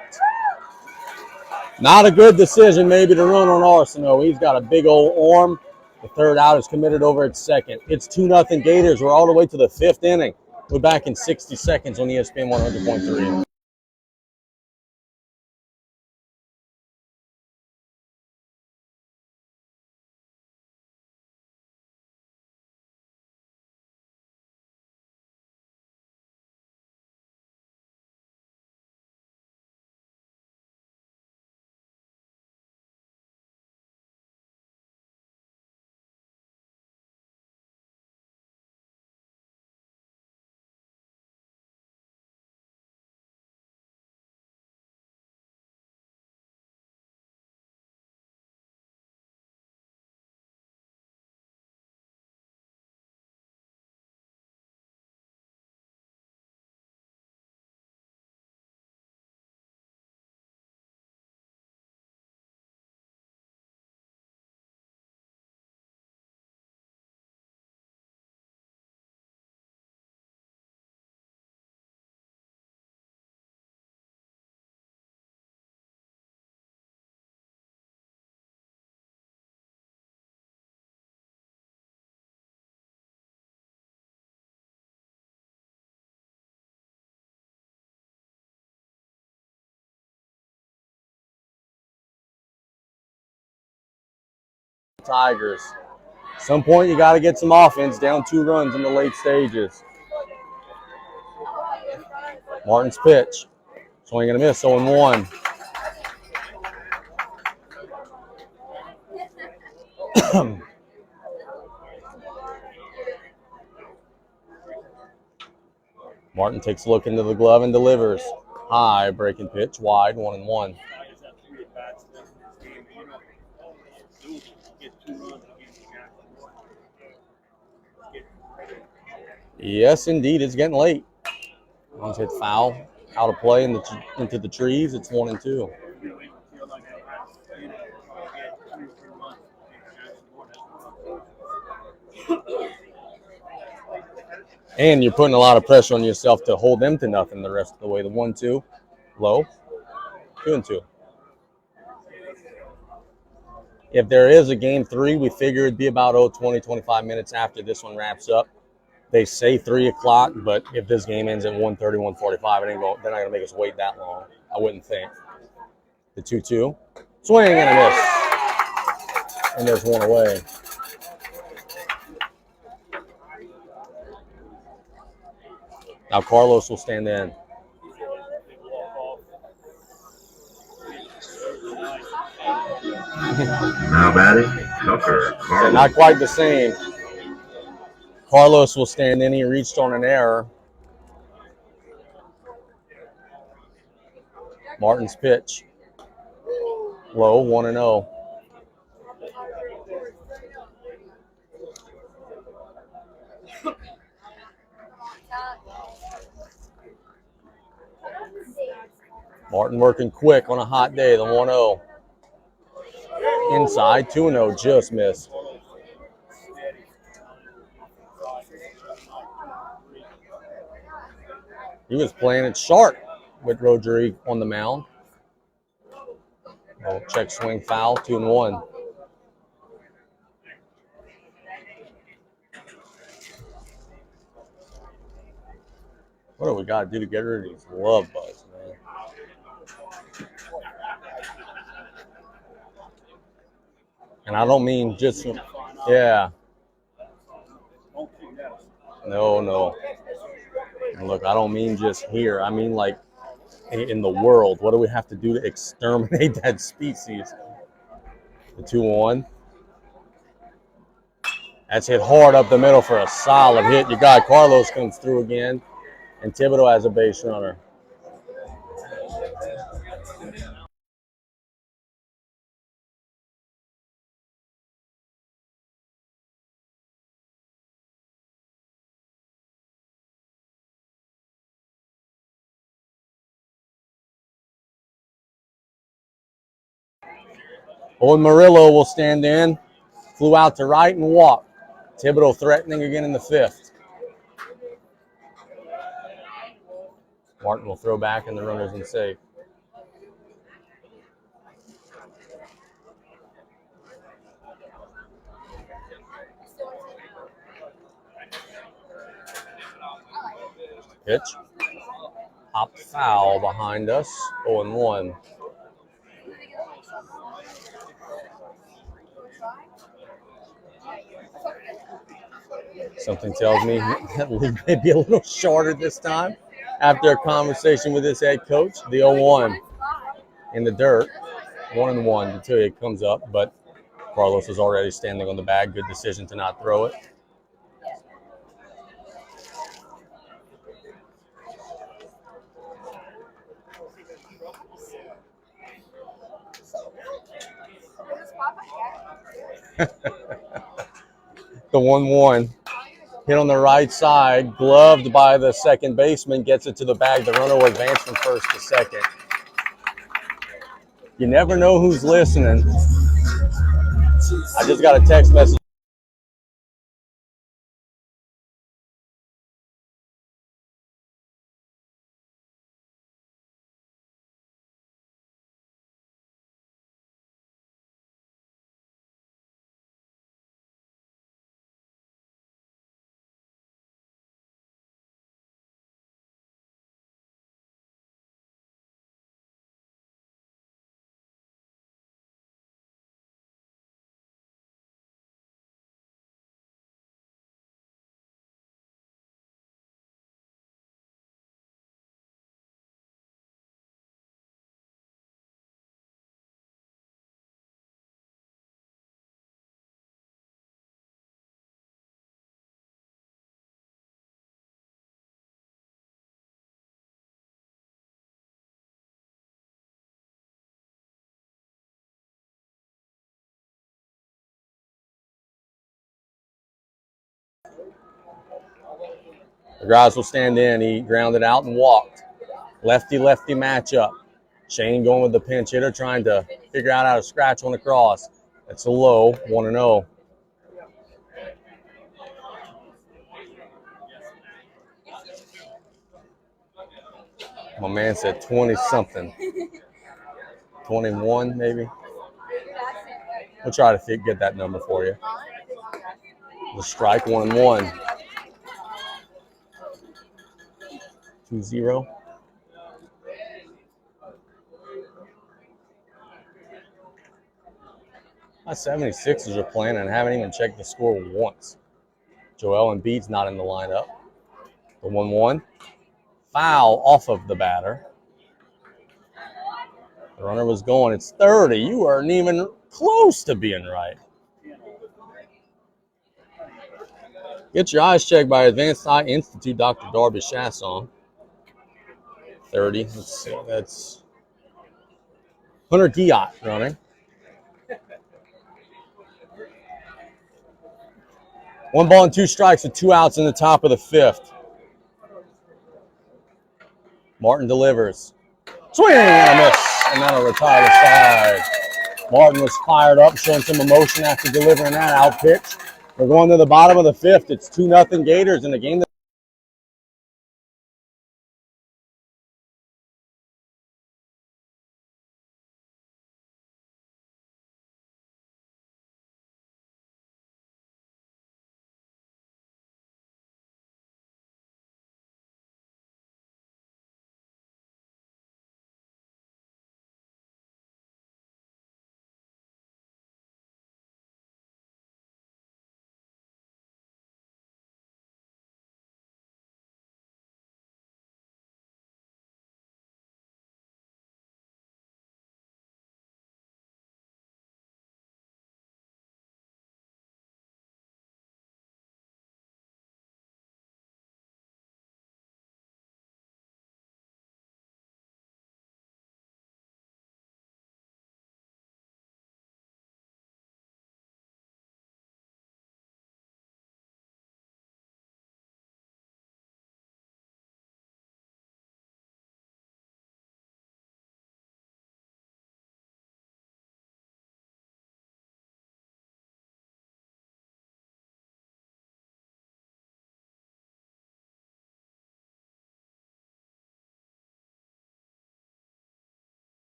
Speaker 2: Not a good decision maybe to run on Arsenault. He's got a big old arm. The third out is committed over at second. It's 2-0 Gators. We're all the way to the 5th inning. We're back in 60 seconds on ESPN 100.3. Tigers. At some point, you got to get some offense, down 2 runs in the late stages. Martin's pitch. Swing and a miss, 0-1. Martin takes a look into the glove and delivers. High breaking pitch, wide, 1-1. Yes, indeed, it's getting late. One's hit foul, out of play into the trees. It's 1-2. And you're putting a lot of pressure on yourself to hold them to nothing the rest of the way. The 1-2, low, 2-2. If there is a game 3, we figure it'd be about 20, 25 minutes after this one wraps up. They say 3 o'clock, but if this game ends at 1:30, 1:45, they're not going to make us wait that long, I wouldn't think. The 2-2. Swing and a miss. And there's one away. Now Carlos will stand in.
Speaker 3: Now batting, Tucker
Speaker 2: So
Speaker 3: Carlos.
Speaker 2: not quite the same. Carlos will stand in. He reached on an error. Martin's pitch. Low, 1-0. Martin working quick on a hot day, the 1-0. Inside, 2-0, just missed. He was playing it sharp with Rodrigue on the mound. Oh, check swing foul, 2-1. What do we got to do to get rid of these love bugs, man? And I don't mean just, yeah. No. And look, I don't mean just here. I mean like in the world. What do we have to do to exterminate that species? The 2-1. That's hit hard up the middle for a solid hit. Your guy Carlos comes through again, and Thibodaux has a base runner. Owen Murillo will stand in. Flew out to right and walk. Thibodaux threatening again in the 5th. Martin will throw back and the runner's in safe. Pitch. Hop foul behind us. 0-1. Something tells me that league may be a little shorter this time after a conversation with his head coach. The 0-1 in the dirt. 1-1 until it comes up, but Carlos is already standing on the bag. Good decision to not throw it. The 1-1 hit on the right side, gloved by the second baseman, gets it to the bag. The runner will advance from first to second. You never know who's listening. I just got a text message. McGrath will stand in. He grounded out and walked. Lefty-lefty matchup. Shane going with the pinch hitter, trying to figure out how to scratch one across. That's a low, 1-0. My man said 20-something. 21, maybe. We'll try to get that number for you. The strike, 1-1. 2-0. My 76ers are playing and haven't even checked the score once. Joel Embiid's not in the lineup. The 1-1. Foul off of the batter. The runner was going. It's 30. You weren't even close to being right. Get your eyes checked by Advanced Eye Institute, Dr. Darby Chasson. 30. Let's see. That's Hunter Giat running. 1 ball and 2 strikes with 2 outs in the top of the 5th. Martin delivers. Swing and a miss, and that'll retire the side. Martin was fired up, showing some emotion after delivering that out pitch. We're going to the bottom of the 5th. It's 2-0 Gators in the game.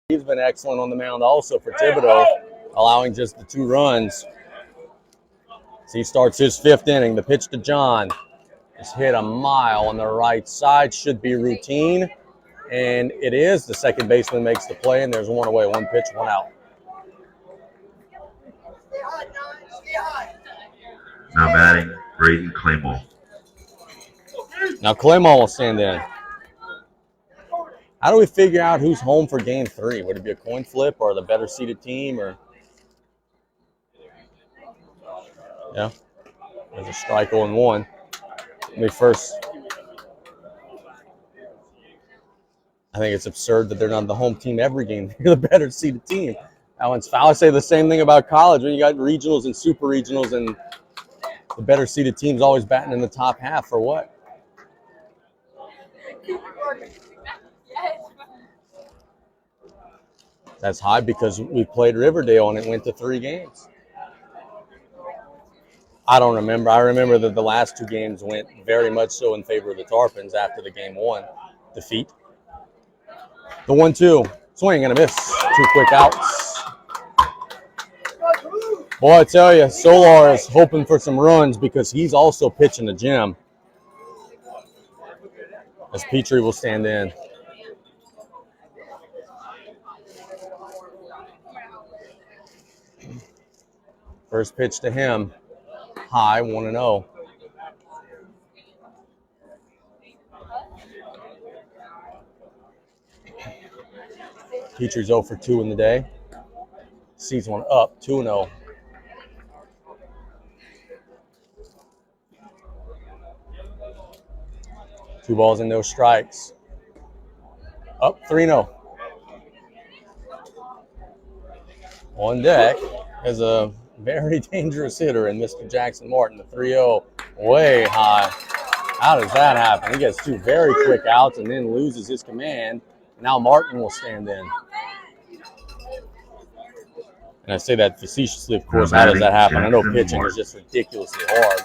Speaker 2: He's been excellent on the mound also for Thibodaux, allowing just the 2 runs. As he starts his 5th inning, the pitch to John is hit a mile on the right side. Should be routine, and it is. The second baseman makes the play, and there's 1 away, 1 pitch, 1 out.
Speaker 3: Now batting, Braden Claymore.
Speaker 2: Now Claymore will stand in. How do we figure out who's home for game 3? Would it be a coin flip or the better seeded team? Or yeah, there's a strike 0-1. I think it's absurd that they're not the home team every game. They're the better seeded team. That one's foul. I say the same thing about college when you got regionals and super regionals, and the better seeded team's always batting in the top half for what? That's high because we played Riverdale and it went to 3 games. I don't remember. I remember that the last 2 games went very much so in favor of the Tarpons after the game 1 defeat. The 1-2. Swing and a miss. 2 quick outs. Boy, I tell you, Solar is hoping for some runs because he's also pitching the gym. As Petrie will stand in. First pitch to him, high, 1-0. Petrie's 0 for 2 in the day. Sees one up, 2-0. 2 balls and no strikes. Up 3-0. On deck is a very dangerous hitter in Mr. Jackson Martin. The 3-0 way high. How does that happen? He gets 2 very quick outs and then loses his command. Now Martin will stand in. And I say that facetiously, of course. How does that happen? I know pitching is just ridiculously hard.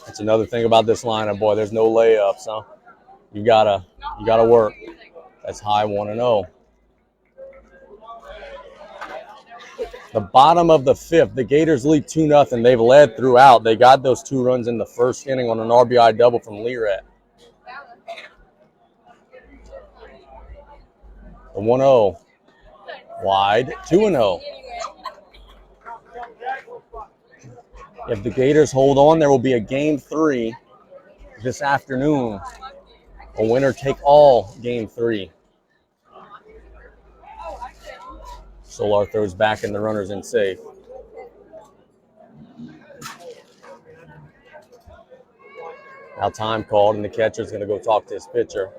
Speaker 2: That's another thing about this lineup, boy. There's no layups, huh? You gotta work. That's high 1-0. The bottom of the 5th, the Gators lead 2-0. They've led throughout. They got those 2 runs in the first inning on an RBI double from Lerat. The 1-0. Wide, 2-0. If the Gators hold on, there will be a Game 3 this afternoon. A winner-take-all Game 3. Solar throws back and the runner's in safe. Now time called, and the catcher's going to go talk to his pitcher.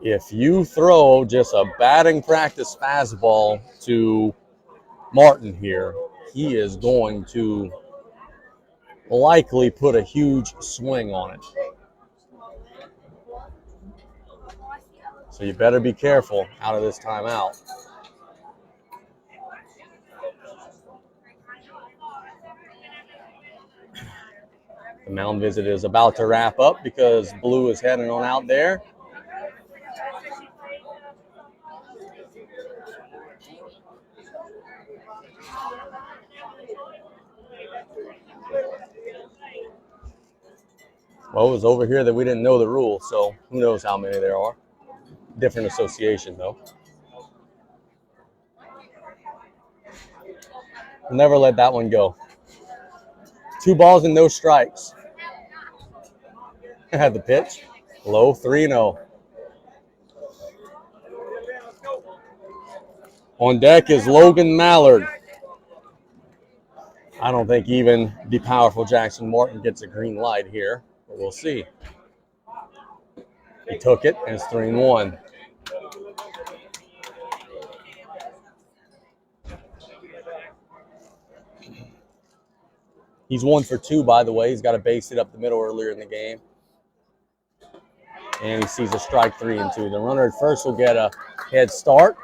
Speaker 2: If you throw just a batting practice fastball to Martin here, he is going to likely put a huge swing on it. So you better be careful out of this timeout. The mound visit is about to wrap up because Blue is heading on out there. Well, it was over here that we didn't know the rule, so who knows how many there are. Different association, though. We'll never let that one go. 2 balls and no strikes. Had the pitch. Low, 3-0. On deck is Logan Mallard. I don't think even the powerful Jackson Martin gets a green light here, but we'll see. He took it, and it's 3-1. He's 1 for 2, by the way. He's got a base hit up the middle earlier in the game. And he sees a strike 3-2. The runner at first will get a head start.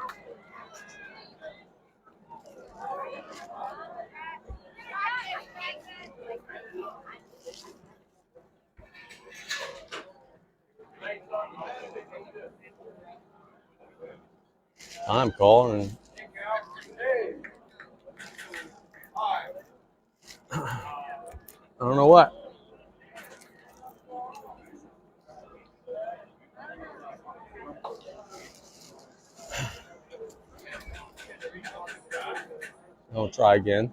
Speaker 2: Time call, and I don't know what. I'll try again.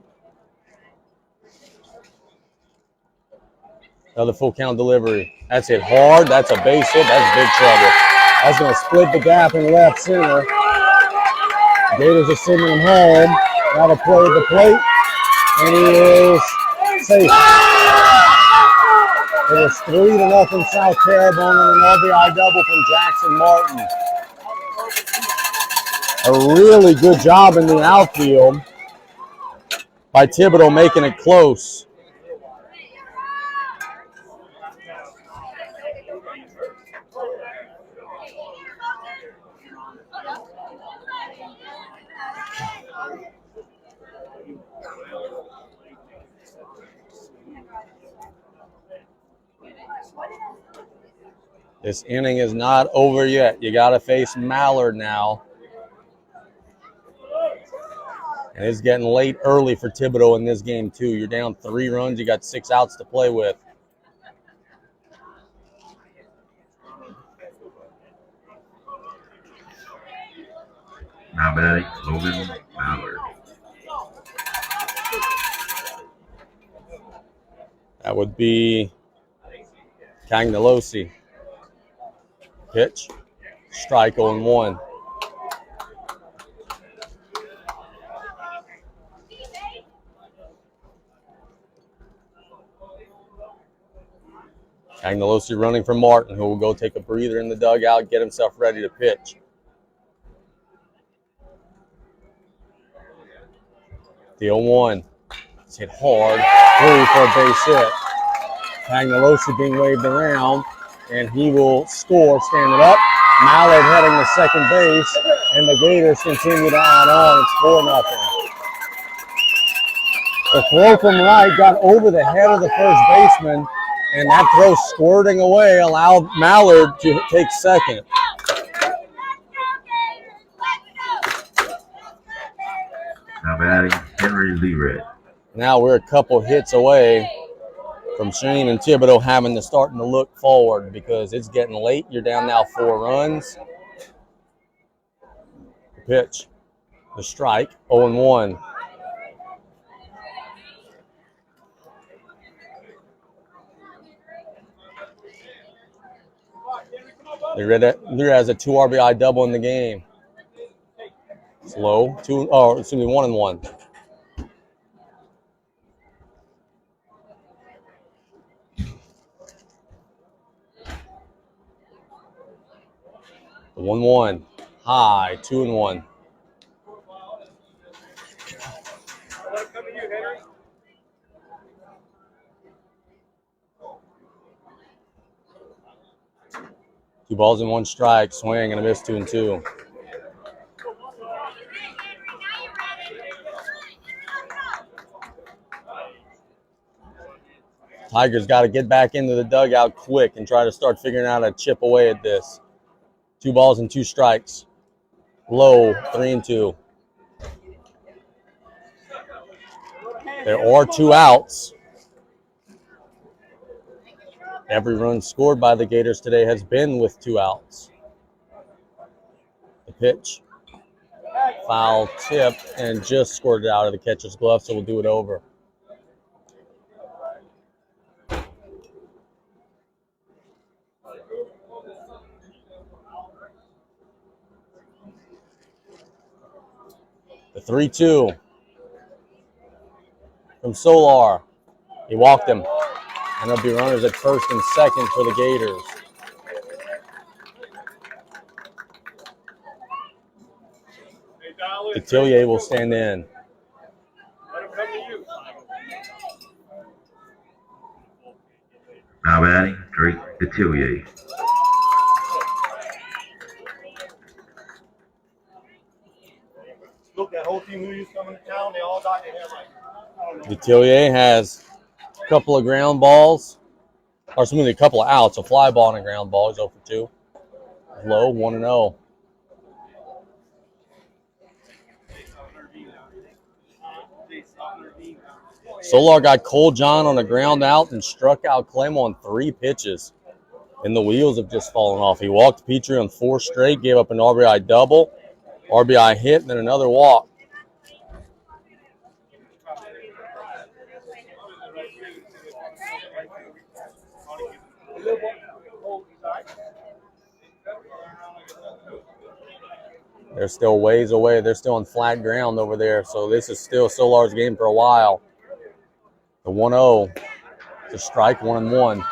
Speaker 2: Another full count delivery. That's hit hard. That's a base hit. That's big trouble. That's going to split the gap in left center. Gators are sending him home. Now to play at the plate. And he is safe. It was 3-0 South Terrebonne on an RBI double from Jackson Martin. A really good job in the outfield by Thibodaux, making it close. This inning is not over yet. You got to face Mallard now. And it's getting late early for Thibodaux in this game, too. You're down 3 runs. You got 6 outs to play with.
Speaker 3: Now batting, Logan Mallard.
Speaker 2: That would be Cagnolosi. Pitch. Strike 0-1. Cagnolosi running for Martin, who will go take a breather in the dugout, get himself ready to pitch. The 0-1. It's hit hard. Through for a base hit. Cagnolosi being waved around, and he will score standing up. Mallard heading to second base, and the Gators continue to add on. It's 4-0. The throw from right got over the head of the first baseman, and that throw squirting away allowed Mallard to take second.
Speaker 3: Now batting, Henry Lered.
Speaker 2: Now we're a couple hits away from Shane and Thibodaux having to start to look forward because it's getting late. You're down now 4 runs. The pitch, the strike, 0-1. Lered has a 2 RBI double in the game. Slow, 1-1. The 1-1, high, 2-1. Two balls and 1 strike, swing and a miss, 2-2. Tigers got to get back into the dugout quick and try to start figuring out how to chip away at this. 2 balls and 2 strikes. Low, 3-2. There are 2 outs. Every run scored by the Gators today has been with 2 outs. The pitch. Foul tip and just scored it out of the catcher's glove, so we'll do it over. The 3-2 from Solar. He walked him. And there'll be runners at first and second for the Gators. Detillier will stand in.
Speaker 3: Now batting, Drake Detillier.
Speaker 1: Look, that whole team who used coming to town, they all got their hair like.
Speaker 2: Detillier has a couple of ground balls, or a couple of outs, a fly ball and a ground ball. He's 0 for 2. Low, 1-0. Solar got Cole John on a ground out and struck out Clem on 3 pitches. And the wheels have just fallen off. He walked Petrie on 4 straight, gave up an RBI double, RBI hit, and then another walk. They're still ways away. They're still on flat ground over there. So this is still Solar's game for a while. The 1-0. It's a strike, 1-1.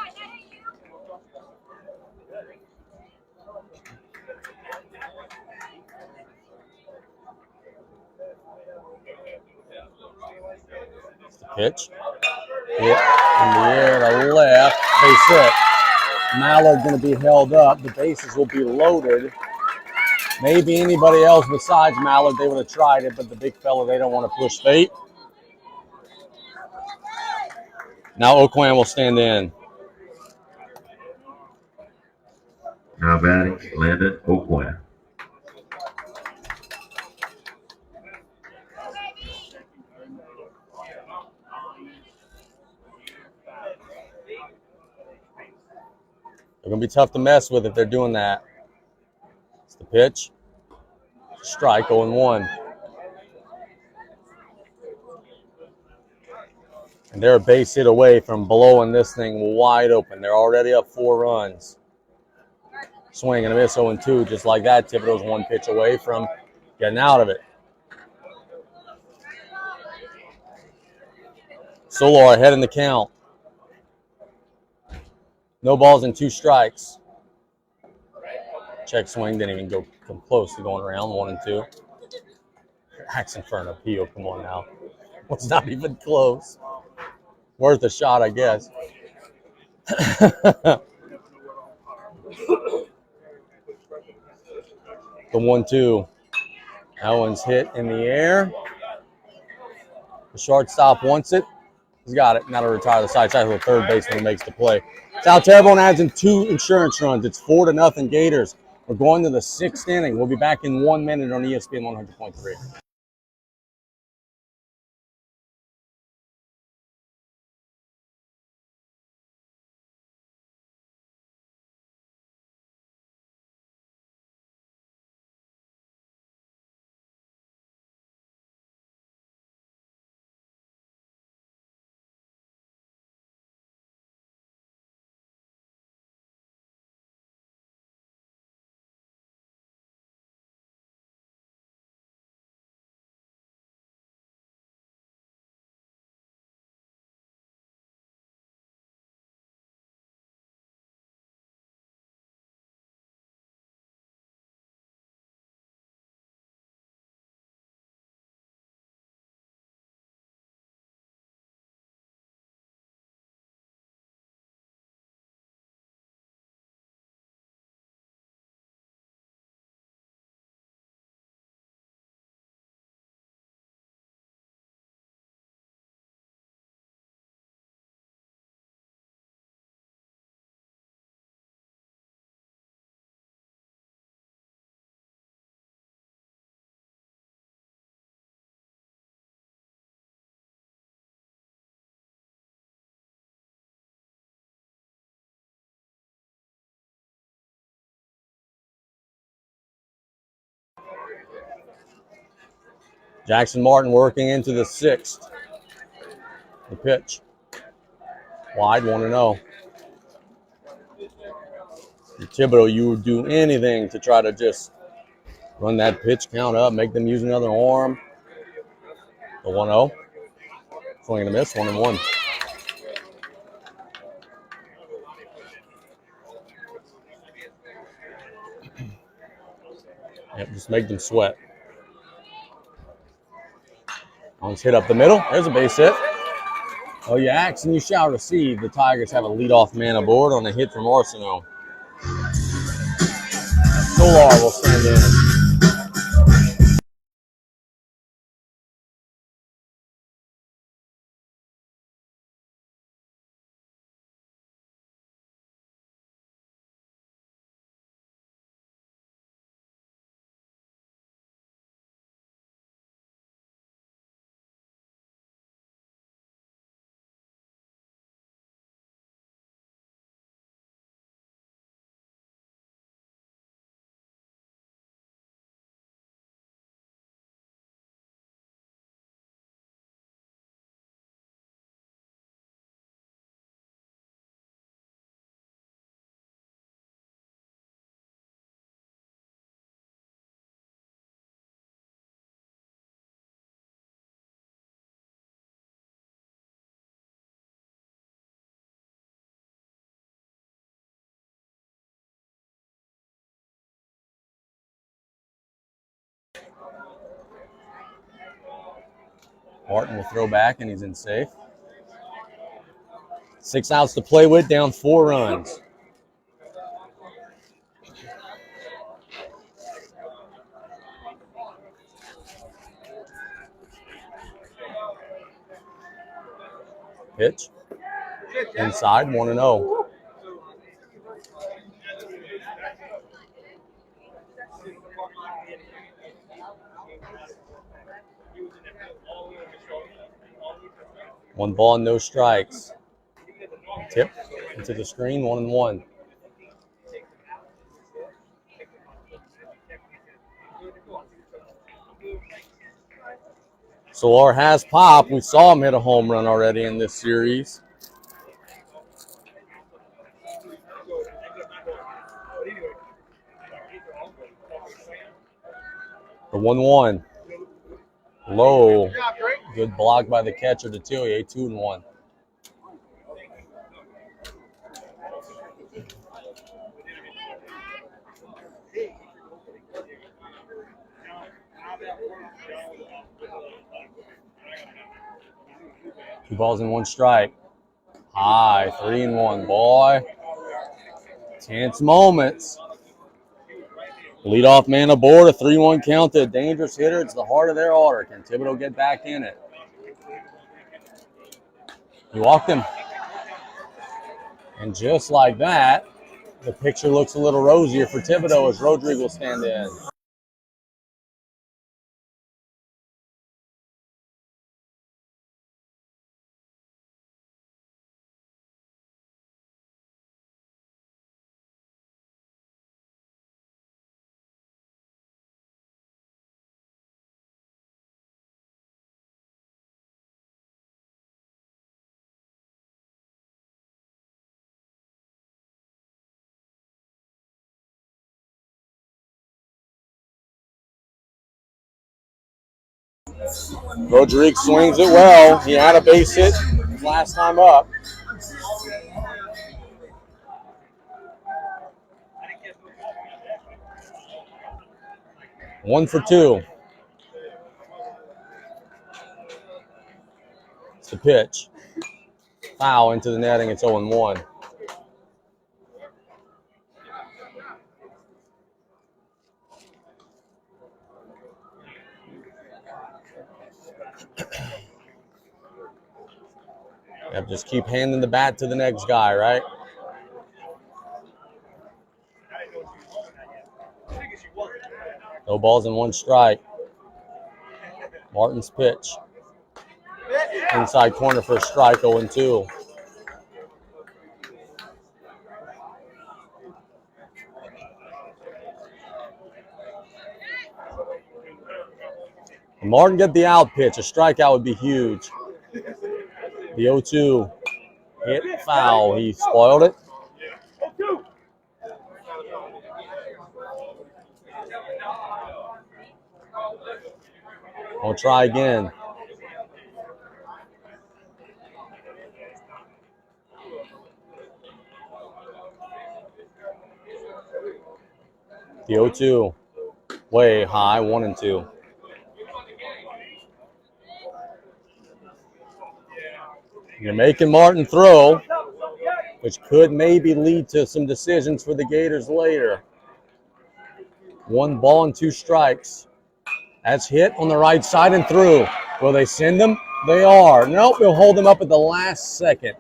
Speaker 2: Pitch. Hit in the air to left. Base hit. Mallard going to be held up. The bases will be loaded. Maybe anybody else besides Mallard, they would have tried it, but the big fella, they don't want to push fate. Now Oakland will stand in.
Speaker 3: Now batting, Landon Oakland.
Speaker 2: They're going to be tough to mess with if they're doing that. It's the pitch. Strike, 0-1. And they're a base hit away from blowing this thing wide open. They're already up 4 runs. Swing and a miss, 0-2, just like that. Thibodaux's 1 pitch away from getting out of it. Solar ahead in the count. No balls and 2 strikes. Check swing, didn't even come close to going around. 1-2. Axe in front of Pio, come on now. Was not even close. Worth a shot, I guess. The 1-2. That one's hit in the air. The shortstop wants it. He's got it. Now to retire the side tackle. The third baseman makes the play. South Terrebonne adds in 2 insurance runs. It's 4-0 Gators. We're going to the 6th inning. We'll be back in 1 minute on ESPN 100.3. Jackson Martin working into the 6th. The pitch. Wide, 1-0. Thibodaux, you would do anything to try to just run that pitch count up, make them use another arm. The 1-0. Swing and a miss, 1-1. Yep, just make them sweat. One's hit up the middle. There's a base hit. Oh, you ask and you shall receive. The Tigers have a leadoff man aboard on a hit from Arsenault. Solar will stand in. Martin will throw back, and he's in safe. 6 outs to play with, down 4 runs. Pitch. Inside, 1-0. One ball, no strikes. Tip into the screen, 1-1. Solar has pop. We saw him hit a home run already in this series. The 1-1. Low. Good block by the catcher, Detillier. 2-1. Two balls and one strike. High, 3-1, boy. Tense moments. Leadoff man aboard, a 3-1 count to a dangerous hitter. It's the heart of their order. Can Thibodaux get back in it? He walked him. And just like that, the picture looks a little rosier for Thibodaux as Rodrigue will stand in. Rodrigue swings it well. He had a base hit last time up. One for two. It's the pitch. Foul into the netting. It's 0-1. Yep, just keep handing the bat to the next guy, right? No balls and one strike. Martin's pitch. Inside corner for a strike, 0-2. Martin get the out pitch. A strikeout would be huge. The 0-2 hit foul. He spoiled it. I'll try again. The 0-2 way high, 1-2. You're making Martin throw, which could maybe lead to some decisions for the Gators later. 1 ball and 2 strikes. That's hit on the right side and through. Will they send him? They are. Nope, they'll hold him up at the last second.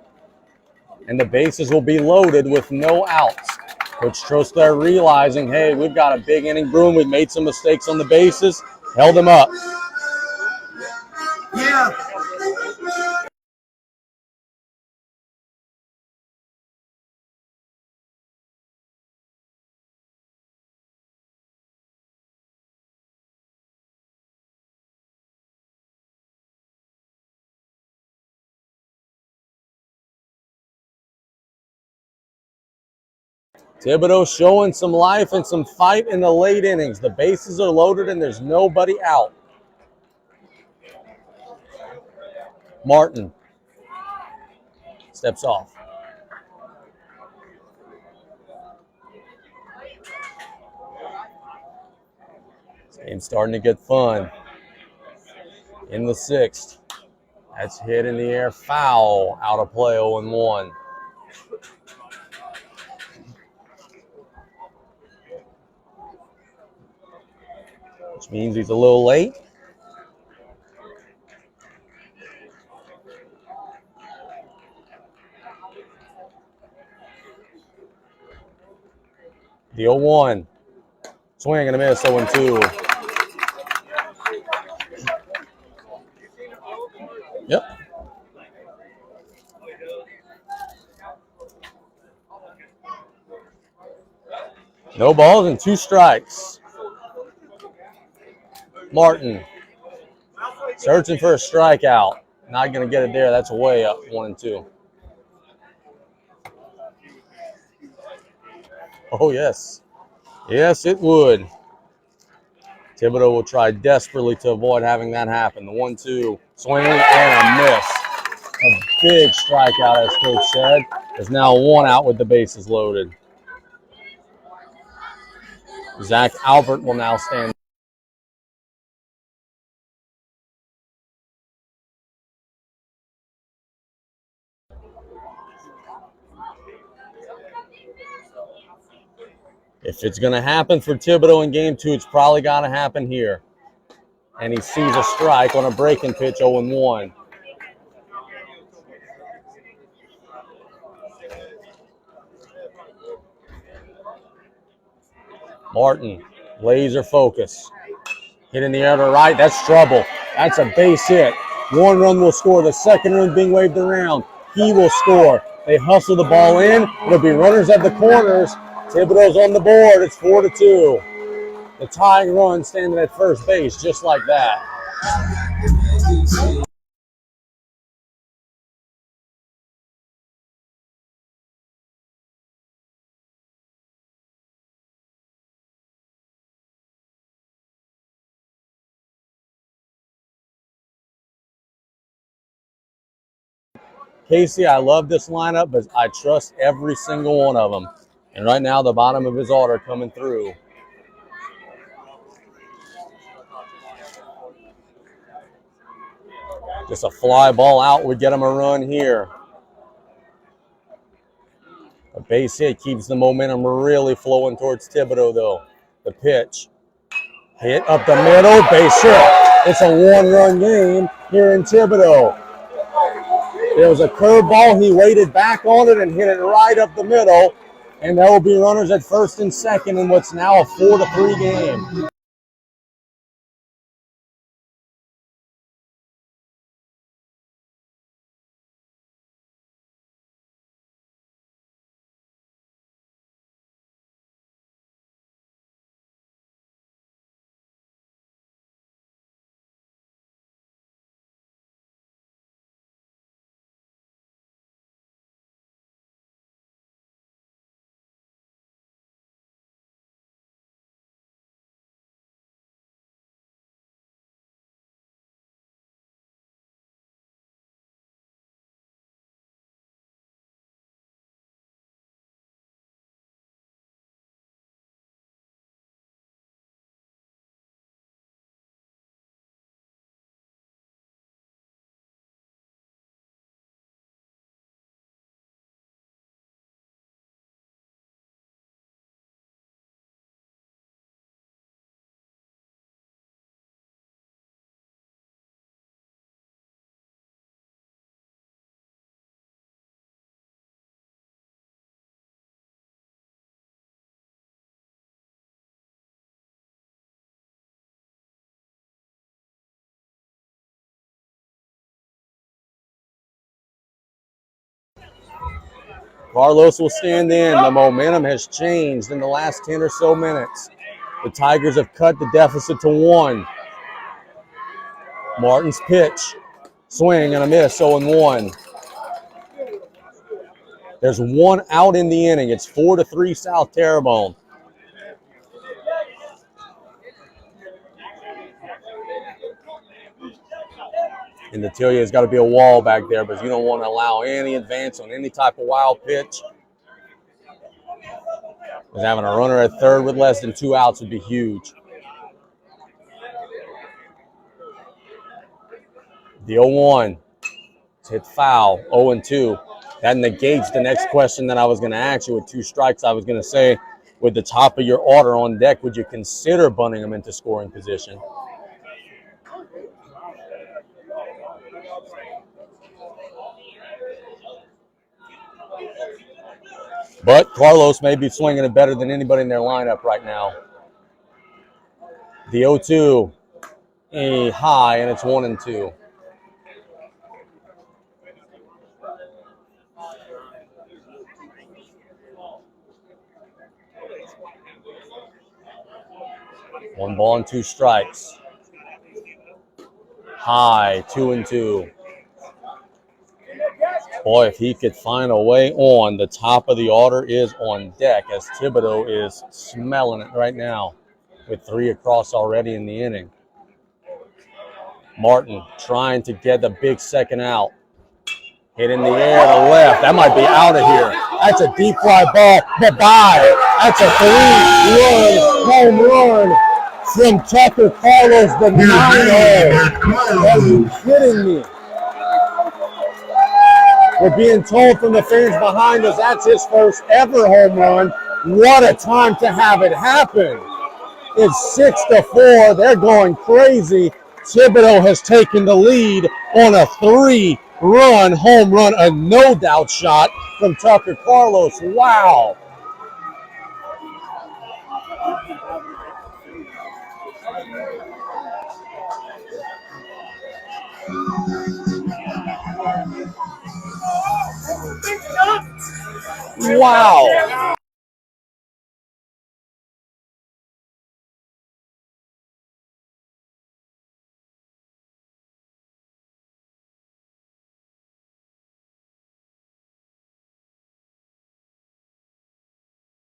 Speaker 2: And the bases will be loaded with no outs. Coach Trostar realizing, hey, we've got a big inning brewing. We've made some mistakes on the bases. Held him up.
Speaker 4: Yeah.
Speaker 2: Thibodaux showing some life and some fight in the late innings. The bases are loaded and there's nobody out. Martin steps off. This game's starting to get fun. In the 6th. That's hit in the air, foul, out of play, 0-1. Which means he's a little late. The 0-1. Swing and a miss, 0-2. Yep. No balls and 2 strikes. Martin. Searching for a strikeout. Not going to get it there. That's way up, 1-2. Oh, yes. Yes, it would. Thibodaux will try desperately to avoid having that happen. The 1-2 swing and a miss. A big strikeout, as Coach said. There's now 1 out with the bases loaded. Zach Albert will now stand. If it's going to happen for Thibodaux in game 2, it's probably got to happen here. And he sees a strike on a breaking pitch, 0-1. Martin, laser focus. Hit in the air to right. That's trouble. That's a base hit. 1 run will score. The 2nd run being waved around. He will score. They hustle the ball in. It'll be runners at the corners. Thibodaux's on the board. It's 4-2. The tying run standing at first base just like that. Casey, I love this lineup, but I trust every single one of them. And right now, the bottom of his order coming through. Just a fly ball out would get him a run here. A base hit keeps the momentum really flowing towards Thibodaux, though. The pitch. Hit up the middle, base hit. It's a 1-run game here in Thibodaux. There was a curveball. He waited back on it and hit it right up the middle. And there will be runners at first and second in what's now a 4-3 game. Carlos will stand in. The momentum has changed in the last 10 or so minutes. The Tigers have cut the deficit to 1. Martin's pitch. Swing and a miss, 0-1. There's 1 out in the inning. It's 4-3 South Terrebonne. And the Tilly has got to be a wall back there, but you don't want to allow any advance on any type of wild pitch. Because having a runner at third with less than 2 outs would be huge. The 0-1. It's hit foul, 0-2. That negates the next question that I was going to ask you. With 2 strikes, I was going to say, with the top of your order on deck, would you consider bunting them into scoring position? But Carlos may be swinging it better than anybody in their lineup right now. The 0-2, a high, and it's 1-2. One ball and 2 strikes. high, 2-2. Boy, if he could find a way on, the top of the order is on deck as Thibodaux is smelling it right now with 3 across already in the inning. Martin trying to get the big second out. Hit in the air to left. That might be out of here. That's a deep fly ball. Bye-bye. That's a 3-run home run from Tucker Carlos, the 9-hole. Are you kidding me? We're being told from the fans behind us that's his first ever home run. What a time to have it happen. It's 6-4. They're going crazy. Thibodaux has taken the lead on a 3-run home run, a no-doubt shot from Tucker Carlos. Wow. Wow.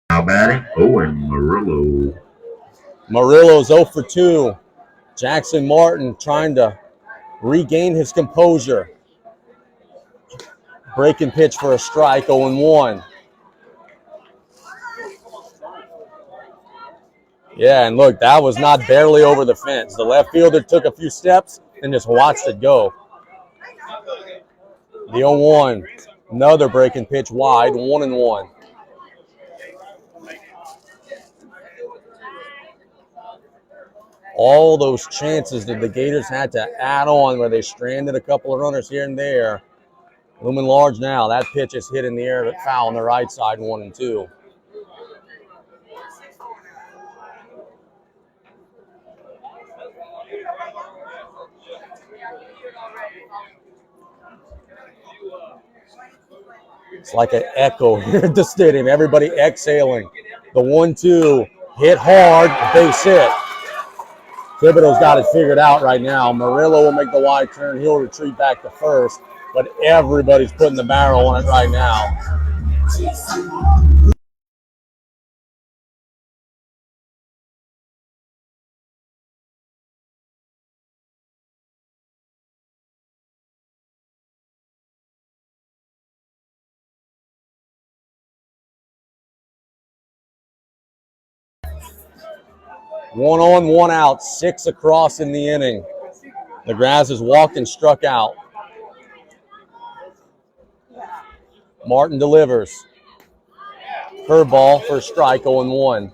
Speaker 3: Now batting, Owen Murillo.
Speaker 2: Murillo's 0 for 2. Jackson Martin trying to regain his composure. Breaking pitch for a strike, 0-1. Yeah, and look, that was not barely over the fence. The left fielder took a few steps and just watched it go. The 0-1. Another breaking pitch wide, 1-1. All those chances that the Gators had to add on where they stranded a couple of runners here and there. Looming large now. That pitch is hit in the air, but foul on the right side, 1-2. It's like an echo here at the stadium. Everybody exhaling. The 1-2 hit hard, base hit. Thibodaux's got it figured out right now. Murillo will make the wide turn. He'll retreat back to first, but everybody's putting the barrel on it right now. One on, one out, 6 across in the inning. The Grass has walked and struck out. Martin delivers. Curveball for a strike, 0-1.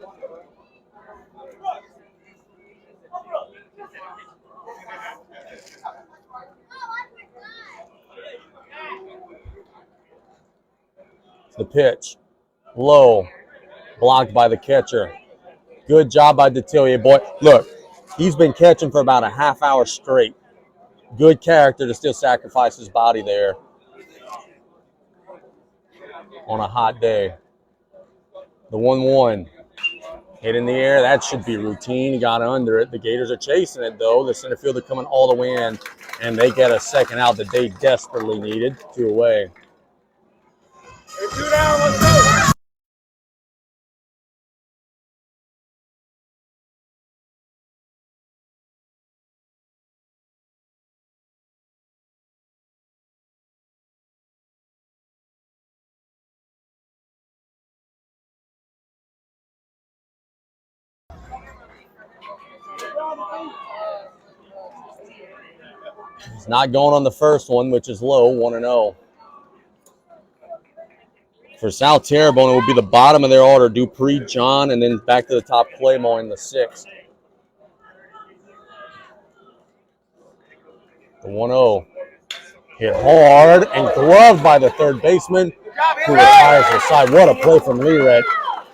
Speaker 2: The pitch, low, blocked by the catcher. Good job by Detillier, boy. Look, he's been catching for about a half hour straight. Good character to still sacrifice his body there on a hot day. The 1-1. Hit in the air. That should be routine. He got under it. The Gators are chasing it, though. The center fielder coming all the way in, and they get a second out that they desperately needed. 2 away.
Speaker 1: Hey, 2 down, let's go.
Speaker 2: He's not going on the first one, which is low, 1-0. For South Terrebonne, it will be the bottom of their order. Dupree, John, and then back to the top, Claymore in the 6th. The 1-0. Hit hard and gloved by the third baseman, who retires to the side. What a play from Leeret.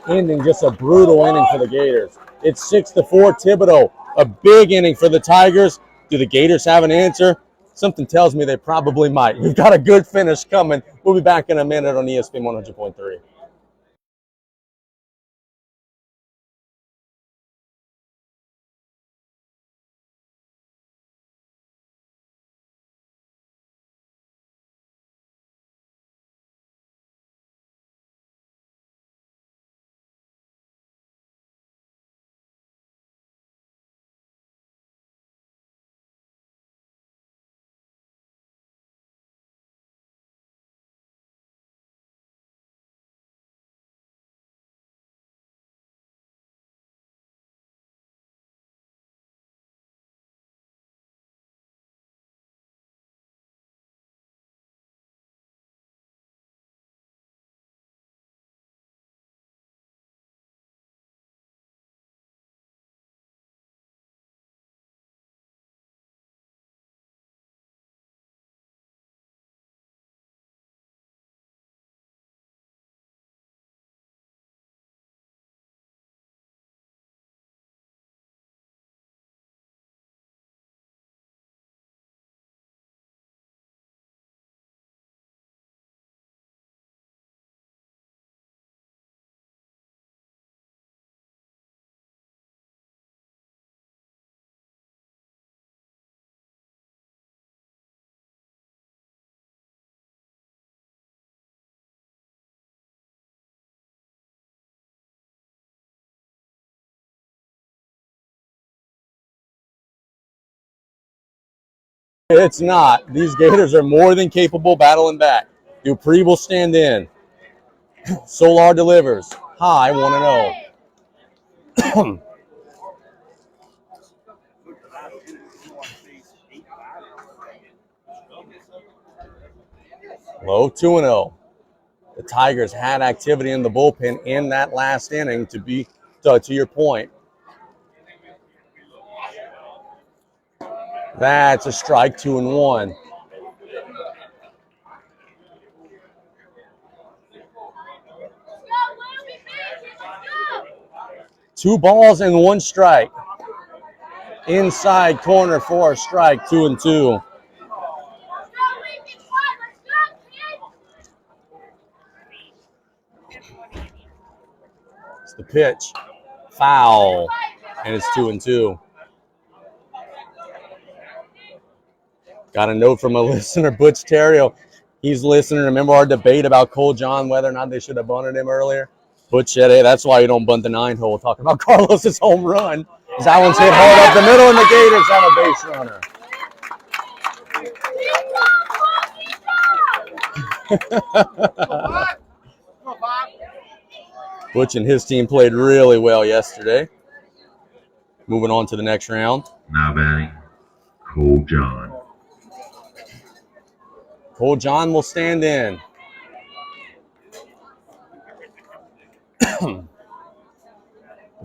Speaker 2: Ending just a brutal inning for the Gators. It's 6-4 Thibodaux. A big inning for the Tigers. Do the Gators have an answer? Something tells me they probably might. We've got a good finish coming. We'll be back in a minute on ESPN 100.3. It's not. These Gators are more than capable battling back. Dupree will stand in. Solar delivers. High 1-0. Low 2-0. The Tigers had activity in the bullpen in that last inning to your point. That's a strike, 2-1. Two balls and one strike. Inside corner for a strike, 2-2. It's the pitch. Foul. And it's 2-2. Got a note from a listener, Butch Terrio. He's listening. Remember our debate about Cole John, whether or not they should have bunted him earlier? Butch said, hey, that's why you don't bunt the 9-hole. Talking about Carlos's home run. That one's hit hard up the middle, and the Gators have a base runner. Butch and his team played really well yesterday. Moving on to the next round.
Speaker 3: Now batting, Cole John.
Speaker 2: Cole John will stand in.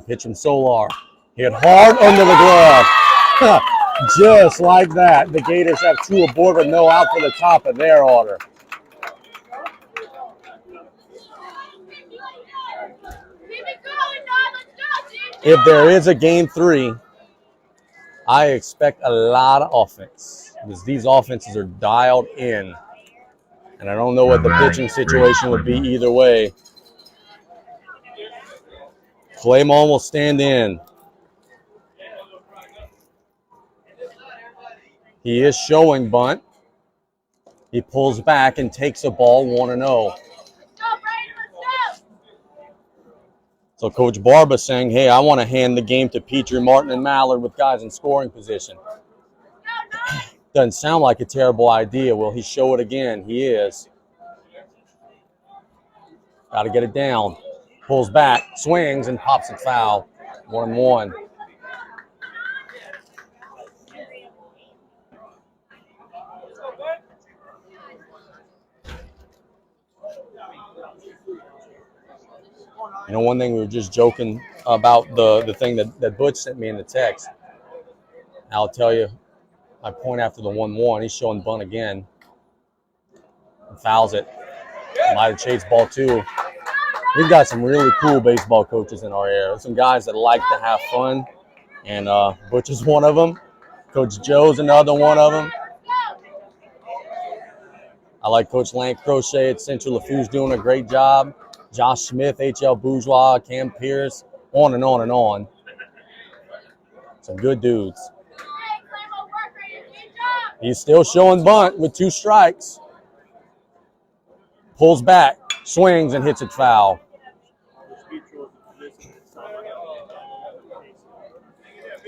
Speaker 2: Pitch from Solar. Hit hard under the glove. Just like that. The Gators have two aboard with no out for the top of their order. If there is a game 3, I expect a lot of offense because these offenses are dialed in. And I don't know what the pitching situation would be either way. Claymon will stand in. He is showing bunt. He pulls back and takes a ball 1-0. So Coach Barba saying, hey, I want to hand the game to Petrie, Martin, and Mallard with guys in scoring position. Doesn't sound like a terrible idea. Will he show it again? He is. Got to get it down. Pulls back, swings, and pops it foul. 1-1. You know, one thing we were just joking about the thing that Butch sent me in the text. I'll tell you, I point after the 1-1. He's showing bunt again. And fouls it. Might have chased ball 2. We've got some really cool baseball coaches in our area. Some guys that like to have fun, and Butch is one of them. Coach Joe's another one of them. I like Coach Lance Crochet at Central LaFou's doing a great job. Josh Smith, HL Bourgeois, Cam Pierce, on and on and on. Some good dudes. He's still showing bunt with 2 strikes. Pulls back, swings, and hits it foul.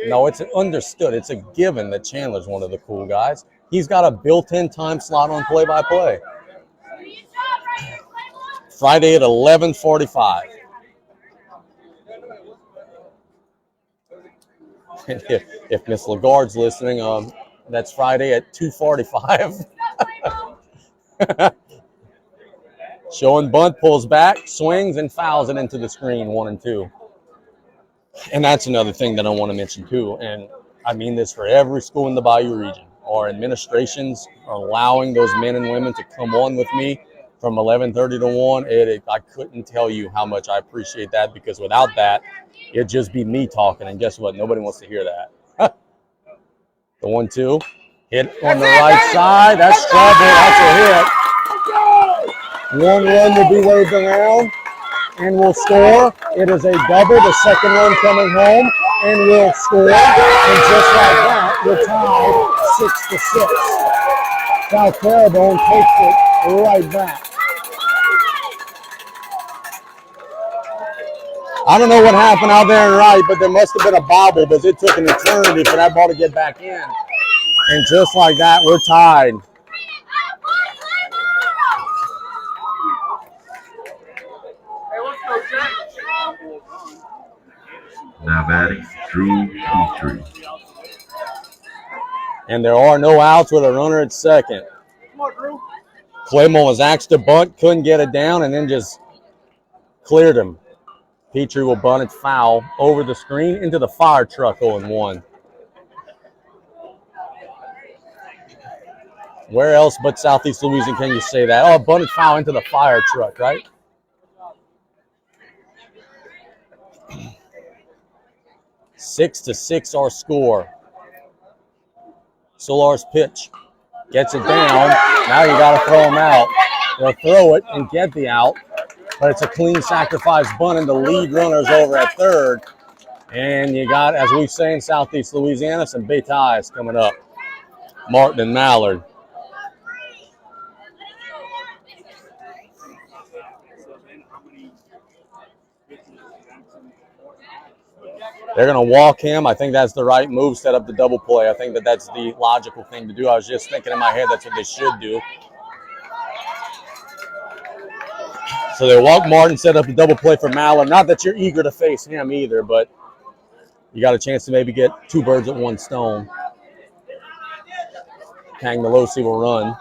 Speaker 2: No, it's understood. It's a given that Chandler's one of the cool guys. He's got a built-in time slot on play-by-play. Friday at 11:45. If Miss Lagarde's listening, that's Friday at 2:45. Showing bunt, pulls back, swings, and fouls it into the screen, 1-2. And that's another thing that I want to mention too, and I mean this for every school in the Bayou region. Our administrations are allowing those men and women to come on with me from 11:30 to 1. I couldn't tell you how much I appreciate that, because without that, it'd just be me talking, and guess what? Nobody wants to hear that. The 1-2, hit on the right side. That's trouble. That's a hit. 1 run will be waved around, and we'll score. It is a double. The second run coming home, and we'll score. And just like that, we're tied 6-6. South Terrebonne takes it right back. I don't know what happened out there in right, but there must have been a bobble, because it took an eternity for that ball to get back in. And just like that, we're tied.
Speaker 1: Hey, let's go, Jack.
Speaker 3: Now batting, Drew Petrie.
Speaker 2: And there are no outs with a runner at second.
Speaker 1: Come on, Drew.
Speaker 2: Claymore was asked to bunt, couldn't get it down, and then just cleared him. Petrie will bunt it foul over the screen into the fire truck 0-1. Where else but Southeast Louisiana can you say that? Oh, bunted foul into the fire truck, right? Six to six our score. Solar's pitch. Gets it down. Now you got to throw him out. They'll throw it and get the out. But it's a clean sacrifice bunt, and the lead runner's over at third. And you got, as we say in Southeast Louisiana, some big ties coming up. Martin and Mallard. They're going to walk him. I think that's the right move, set up the double play. I think that's the logical thing to do. I was just thinking in my head that's what they should do. So they walk Martin, set up the double play for Mallard. Not that you're eager to face him either, but you got a chance to maybe get two birds with one stone. Kang Melosi will run.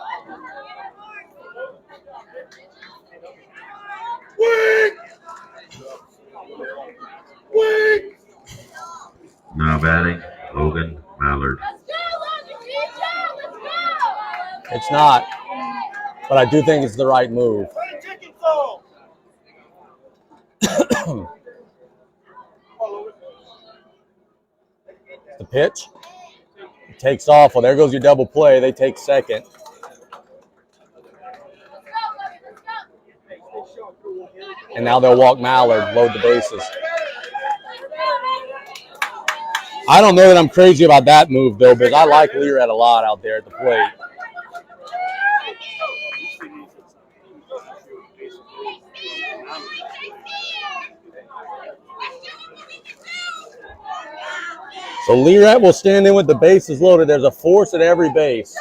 Speaker 3: Now batting, Logan Mallard.
Speaker 2: It's not, but I do think it's the right move. The pitch. It takes off. Well, there goes your double play. They take second. And now they'll walk Mallard, load the bases. I don't know that I'm crazy about that move, though, because I like Learett a lot out there at the plate. So Learett will stand in with the bases loaded. There's a force at every base.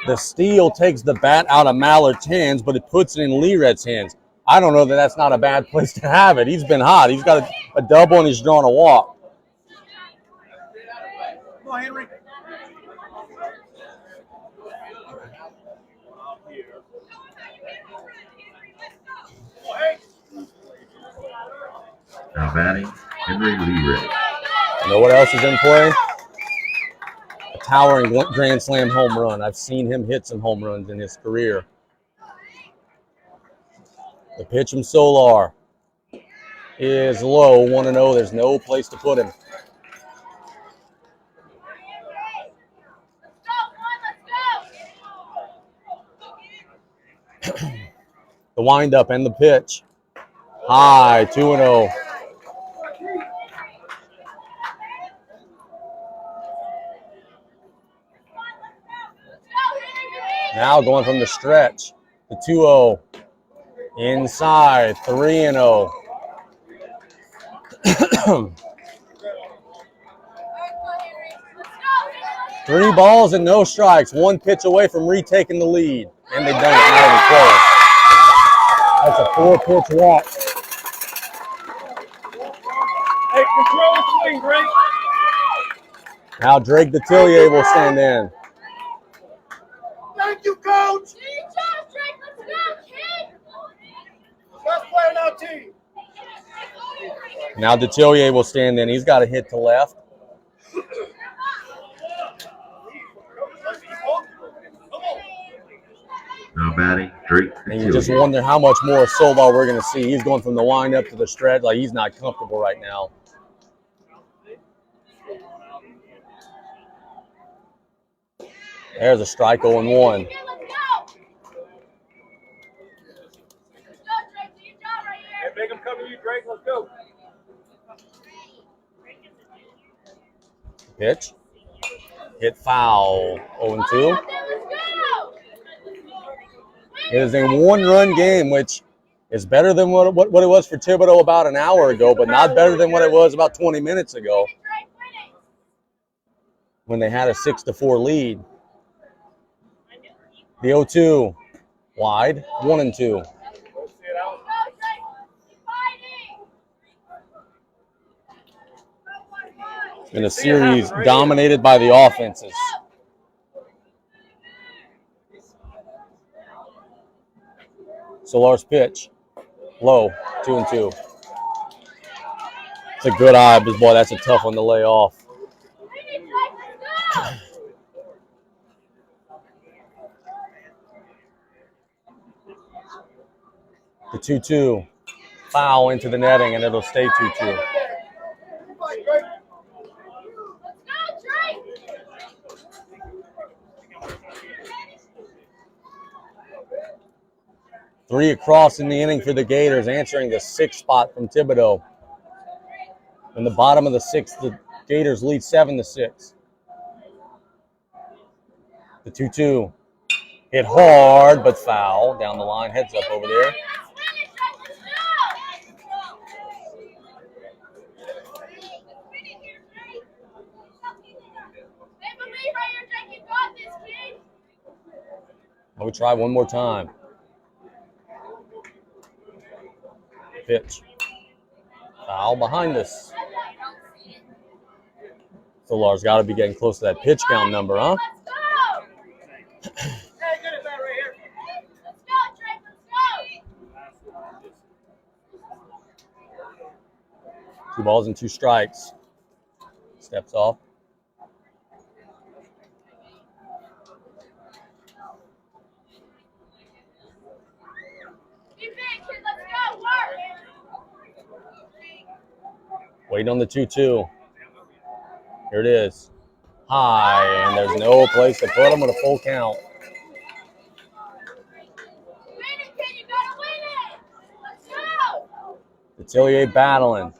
Speaker 2: The steal takes the bat out of Mallard's hands, but it puts it in Learett's hands. I don't know that that's not a bad place to have it. He's been hot. He's got a double and he's drawn a walk.
Speaker 1: Come on, Henry.
Speaker 3: Now batting, Henry Leary.
Speaker 2: You know what else is in play? A towering grand slam home run. I've seen him hit some home runs in his career. The pitch from Solar is low, 1-0. There's no place to put him. The windup and the pitch. High, 2-0. Now going from the stretch, the 2-0. Inside, 3-0. 3 balls and no strikes. 1 pitch away from retaking the lead. And they don't, not even close. That's a 4-pitch walk.
Speaker 1: Hey, control the swing, Drake.
Speaker 2: Now Drake Detillier will stand in.
Speaker 1: Thank you, Coach. Best player on our team.
Speaker 2: Now Detillier will stand in. He's got a hit to left.
Speaker 3: Now batting, Drake.
Speaker 2: And you just wonder how much more of Solar we're going to see. He's going from the windup to the stretch. Like, he's not comfortable right now. There's a strike 0-1.
Speaker 1: Hey, make him cover you, Drake. Let's go.
Speaker 2: Pitch. Hit foul. 0-2. It is a 1-run game, which is better than what it was for Thibodaux about an hour ago, but not better than what it was about 20 minutes ago. when they had a 6-4 lead. The 0-2 wide, 1-2. In a series dominated by the offenses. Solar's pitch, low, 2-2. It's a good eye, but boy, that's a tough one to lay off. The 2-2, foul into the netting, and it'll stay 2-2. Three across in the inning for the Gators, answering the 6th spot from Thibodaux. In the bottom of the 6th, the Gators lead 7-6. The 2-2 hit hard, but foul down the line, heads up over there. We'll try one more time. Pitch. Foul behind us. Solar's got to be getting close to that pitch count number, huh? Two balls and 2 strikes. Steps off. Waiting on the 2-2. Here it is. High, and there's no place to put him with a full count. Detillier battling.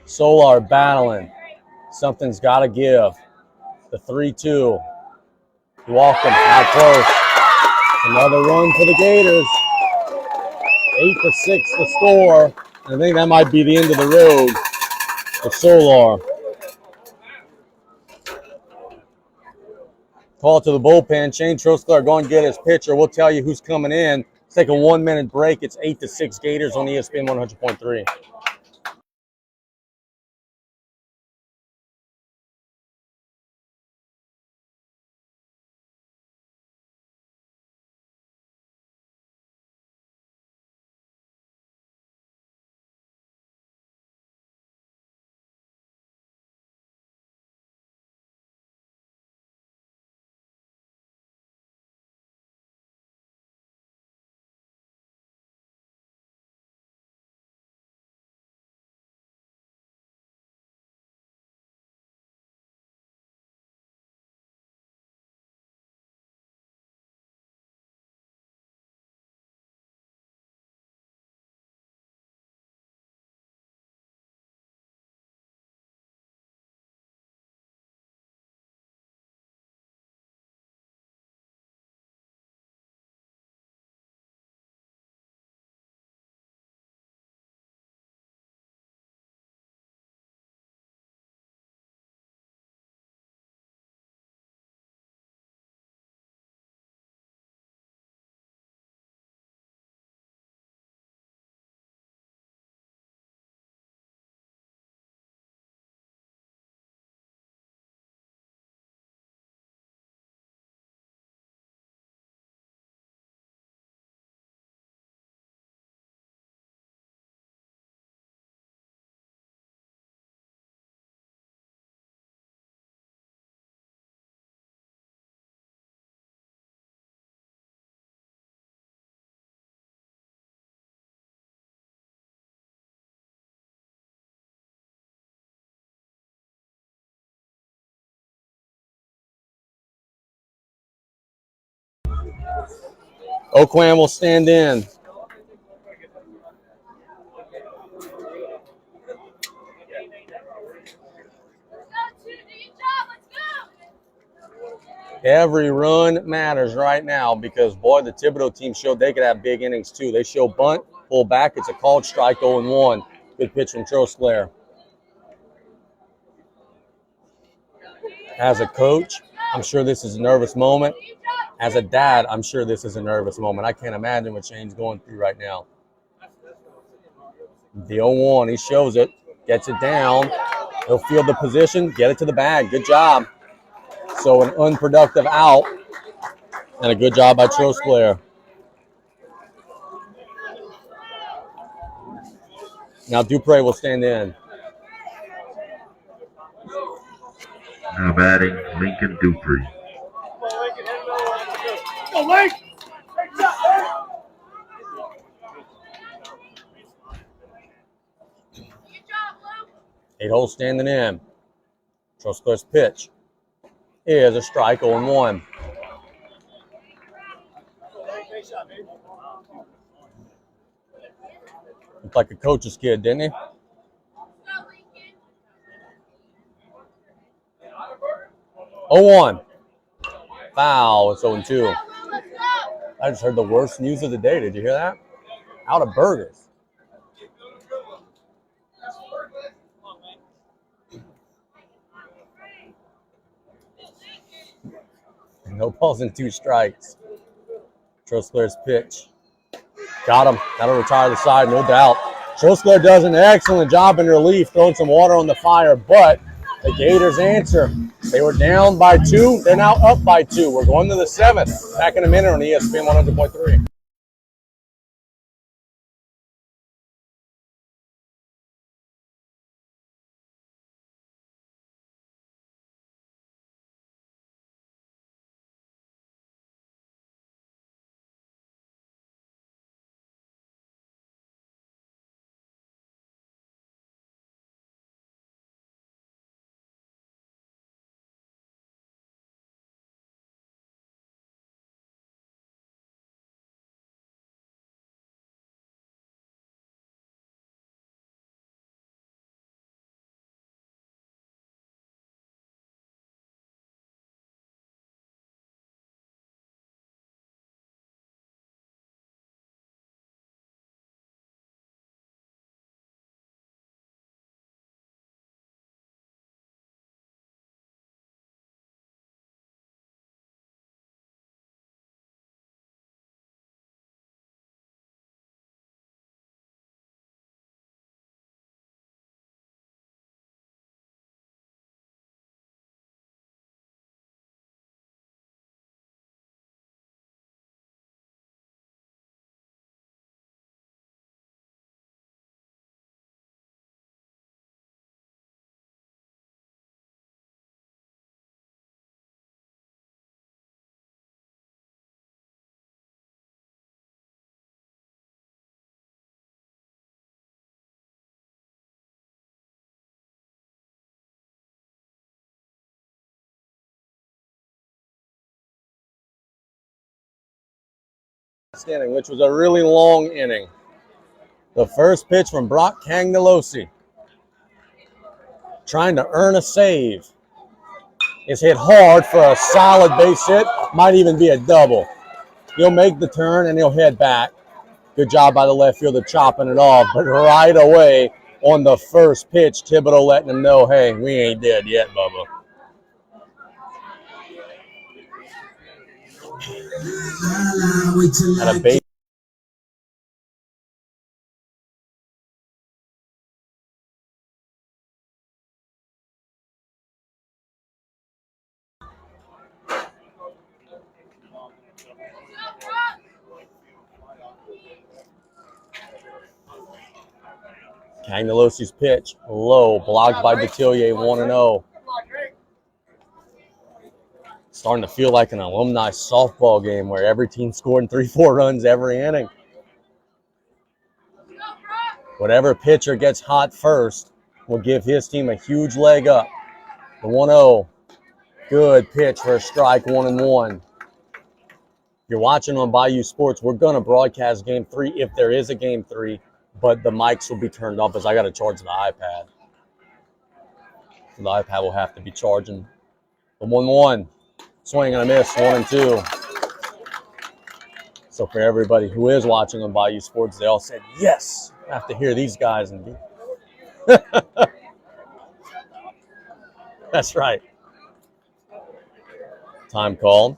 Speaker 2: Solar battling. Something's got to give. The 3-2. Walking, not close. Another run for the Gators. 8-6 the score. I think that might be the end of the road for Solar. Call to the bullpen. Shane Trosclair going to get his pitcher. We'll tell you who's coming in. Let's take a 1-minute break. It's 8-6 Gators on ESPN 100.3. Oakwan will stand in. Every run matters right now because, boy, the Thibodaux team showed they could have big innings too. They show bunt, pull back. It's a called strike, 0-1. Good pitch from Trosclair. As a coach, I'm sure this is a nervous moment. As a dad, I'm sure this is a nervous moment. I can't imagine what Shane's going through right now. The 0-1, he shows it, gets it down. He'll field the position, get it to the bag. Good job. So an unproductive out, and a good job by Trosclair. Now Dupre will stand in.
Speaker 3: Now batting, Lincoln Dupree.
Speaker 1: Go, Link!
Speaker 2: 8-hole standing in. Trosclair's pitch is a strike, 0-1. Looked like a coach's kid, didn't he? Oh, 1. Foul. It's 0-2. I just heard the worst news of the day. Did you hear that? Out of burgers. No balls and 2 strikes. Trosclair's pitch. Got him. That'll retire the side, no doubt. Trosclair does an excellent job in relief, throwing some water on the fire, but the Gators answer. They were down by 2. They're now up by 2. We're going to the 7th. Back in a minute on ESPN 100.3. Standing, which was a really long inning. The first pitch from Brock Cagnolosi, trying to earn a save, is hit hard for a solid base hit. Might even be a double. He'll make the turn and he'll head back. Good job by the left fielder chopping it off. But right away on the first pitch, Thibodaux letting him know, hey, we ain't dead yet, Bubba. At a base. Cagnolosi's pitch, low, blocked by Detillier, 1-0. Starting to feel like an alumni softball game where every team scoring 3-4 runs every inning. Whatever pitcher gets hot first will give his team a huge leg up. The 1-0, good pitch for a strike, 1-1. You're watching on Bayou Sports. We're going to broadcast Game 3 if there is a Game 3, but the mics will be turned off as I got to charge the iPad. The iPad will have to be charging. The 1-1, swing and a miss, 1-2. So for everybody who is watching on Bayou Sports, they all said, yes, I have to hear these guys. And That's right. Time called.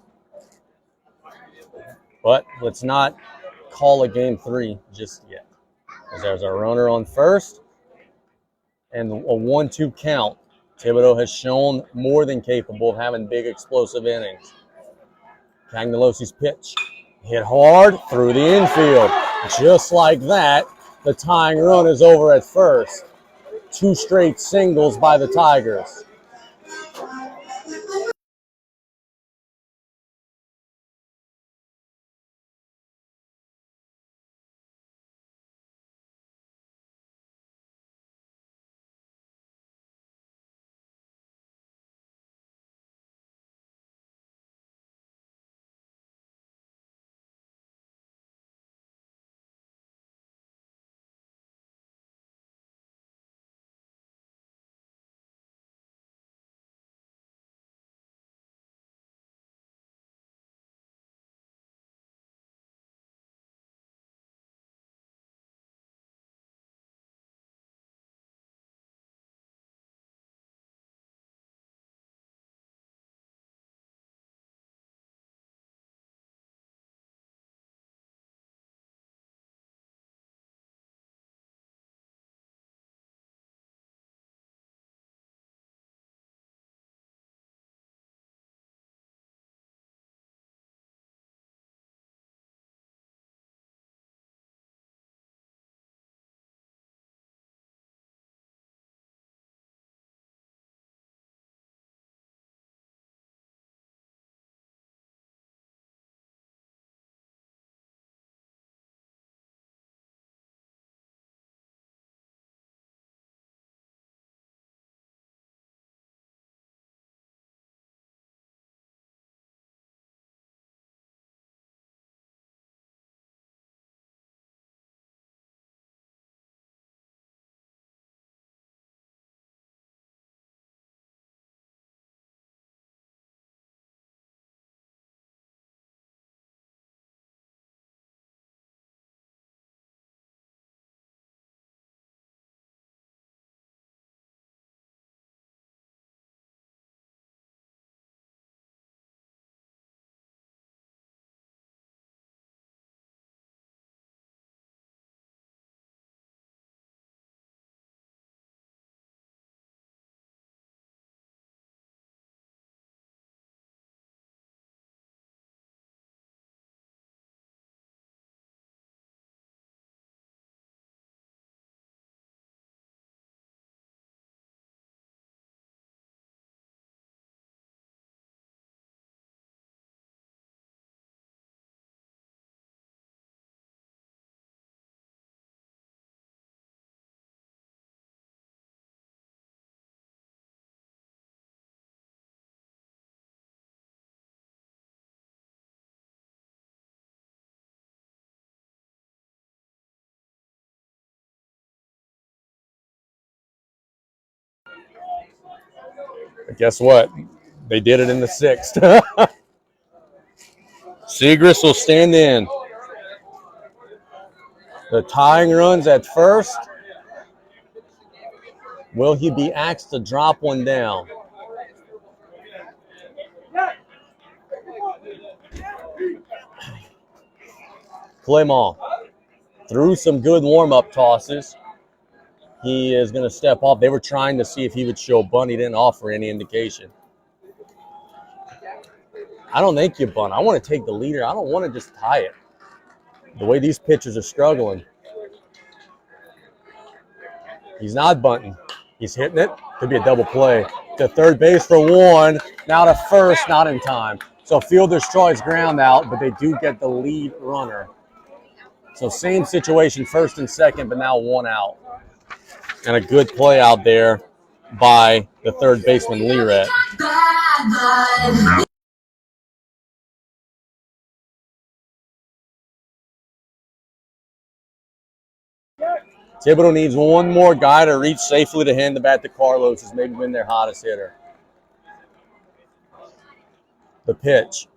Speaker 2: But let's not call a game 3 just yet. As there's a runner on first and a 1-2 count. Thibodaux has shown more than capable of having big explosive innings. Cagnolosi's pitch hit hard through the infield. Just like that, the tying run is over at first. 2 straight singles by the Tigers. But guess what? They did it in the 6th. Segrist will stand in. The tying runs at first. Will he be asked to drop one down? Clement threw some good warm-up tosses. He is going to step off. They were trying to see if he would show bunt. He didn't offer any indication. I don't think you bunt. I want to take the leader. I don't want to just tie it. The way these pitchers are struggling. He's not bunting. He's hitting it. Could be a double play. To third base for 1. Now to first, not in time. So fielder destroys ground out, but they do get the lead runner. So same situation, first and second, but now 1 out. And a good play out there by the third baseman, Learett. Thibodaux needs one more guy to reach safely to hand the bat to Carlos, who's maybe been their hottest hitter. The pitch.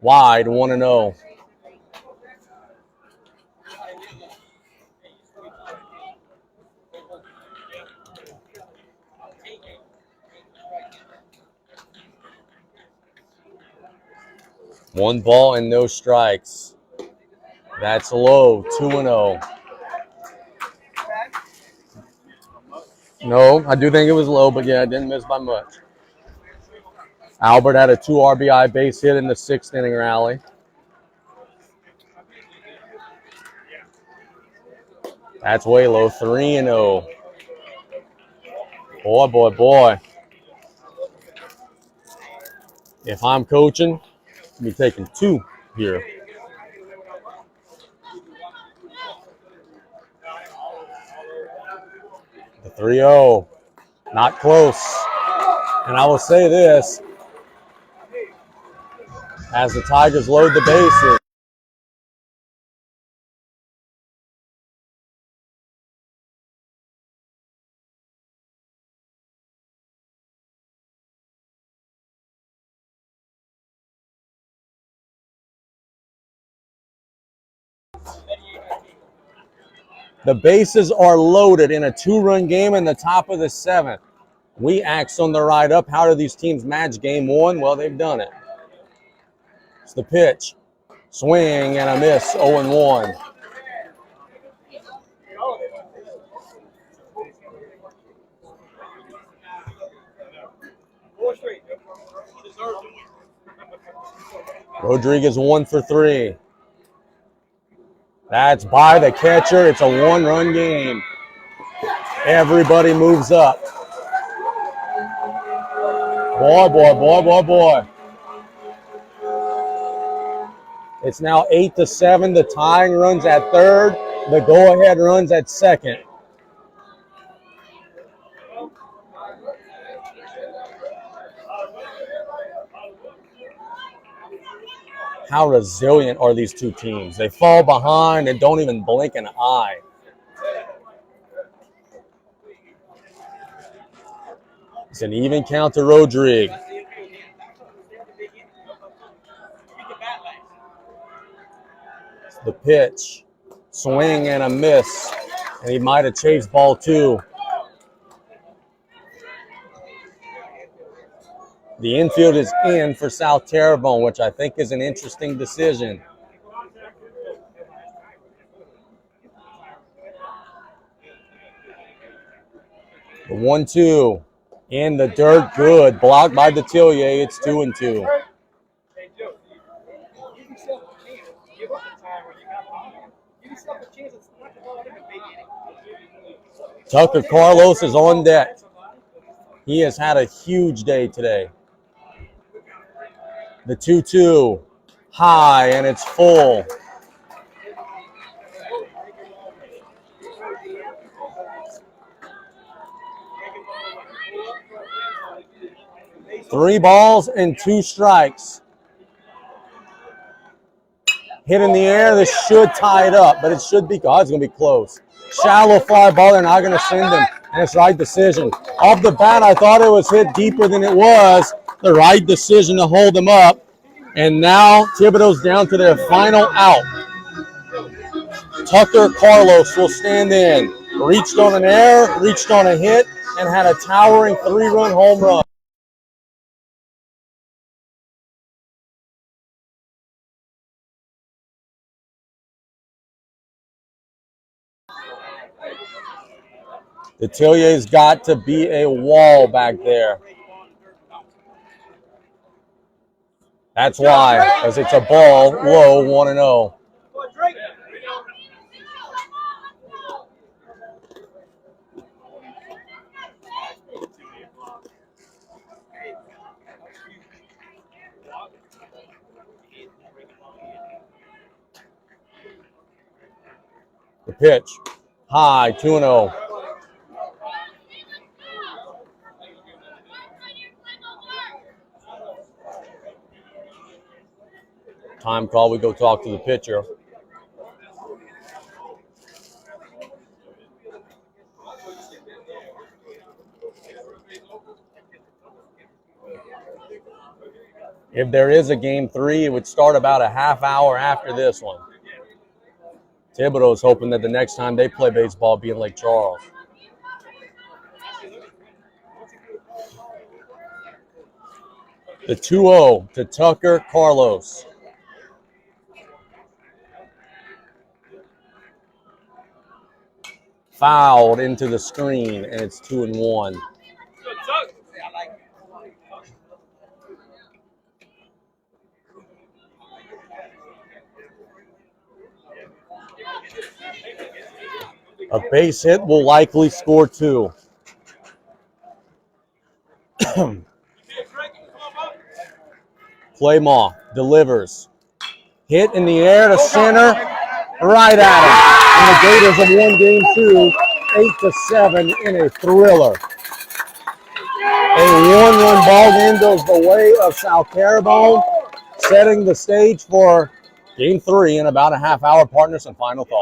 Speaker 2: Wide, 1-0. 1 ball and no strikes. That's low, 2-0. No, I do think it was low, but yeah, it didn't miss by much. Albert had a 2 RBI base hit in the 6th inning rally. That's way low, 3-0. Boy, boy, boy. If I'm coaching, I'll be taking 2 here. The 3-0. Not close. And I will say this, as the Tigers load the bases, the bases are loaded in a 2-run game in the top of the 7th. We asked on the ride up, how do these teams match game 1? Well, they've done it. It's the pitch. Swing and a miss, 0-1. Rodriguez 1 for 3. That's by the catcher. It's a 1-run game. Everybody moves up. Boy, boy, boy, boy, boy. It's now 8-7. The tying runs at 3rd. The go-ahead runs at 2nd. How resilient are these two teams? They fall behind and don't even blink an eye. It's an even count to Rodriguez. The pitch, swing and a miss, and he might have chased ball 2. The infield is in for South Terrebonne, which I think is an interesting decision. The 1-2 in the dirt, good. Blocked by Detillier. It's 2-2. Tucker Carlos is on deck. He has had a huge day today. The 2-2, high, and it's full. Three balls and 2 strikes. Hit in the air, this should tie it up, but it should be, oh, it's going to be close. Shallow fly ball, they're not going to send him, and it's right decision. Off the bat, I thought it was hit deeper than it was. The right decision to hold him up. And now Thibodaux's down to their final out. Tucker Carlos will stand in. Reached on an error, reached on a hit, and had a towering 3-run home run. Detillier's got to be a wall back there. That's why, because it's a ball, low, 1-0. The pitch, high, 2-0. Time call, we go talk to the pitcher. If there is a game 3, it would start about a half hour after this one. Thibodaux is hoping that the next time they play baseball be in Lake Charles. The 2-0 to Tucker Carlos. fouled into the screen, and it's 2-1. A base hit will likely score 2. Claymore delivers. Hit in the air to center, right at him. And the Gators have won game 2, 8-7 in a thriller. A 1-run ball game goes the way of South Terrebonne, setting the stage for game 3 in about a half hour. Partners and final thoughts.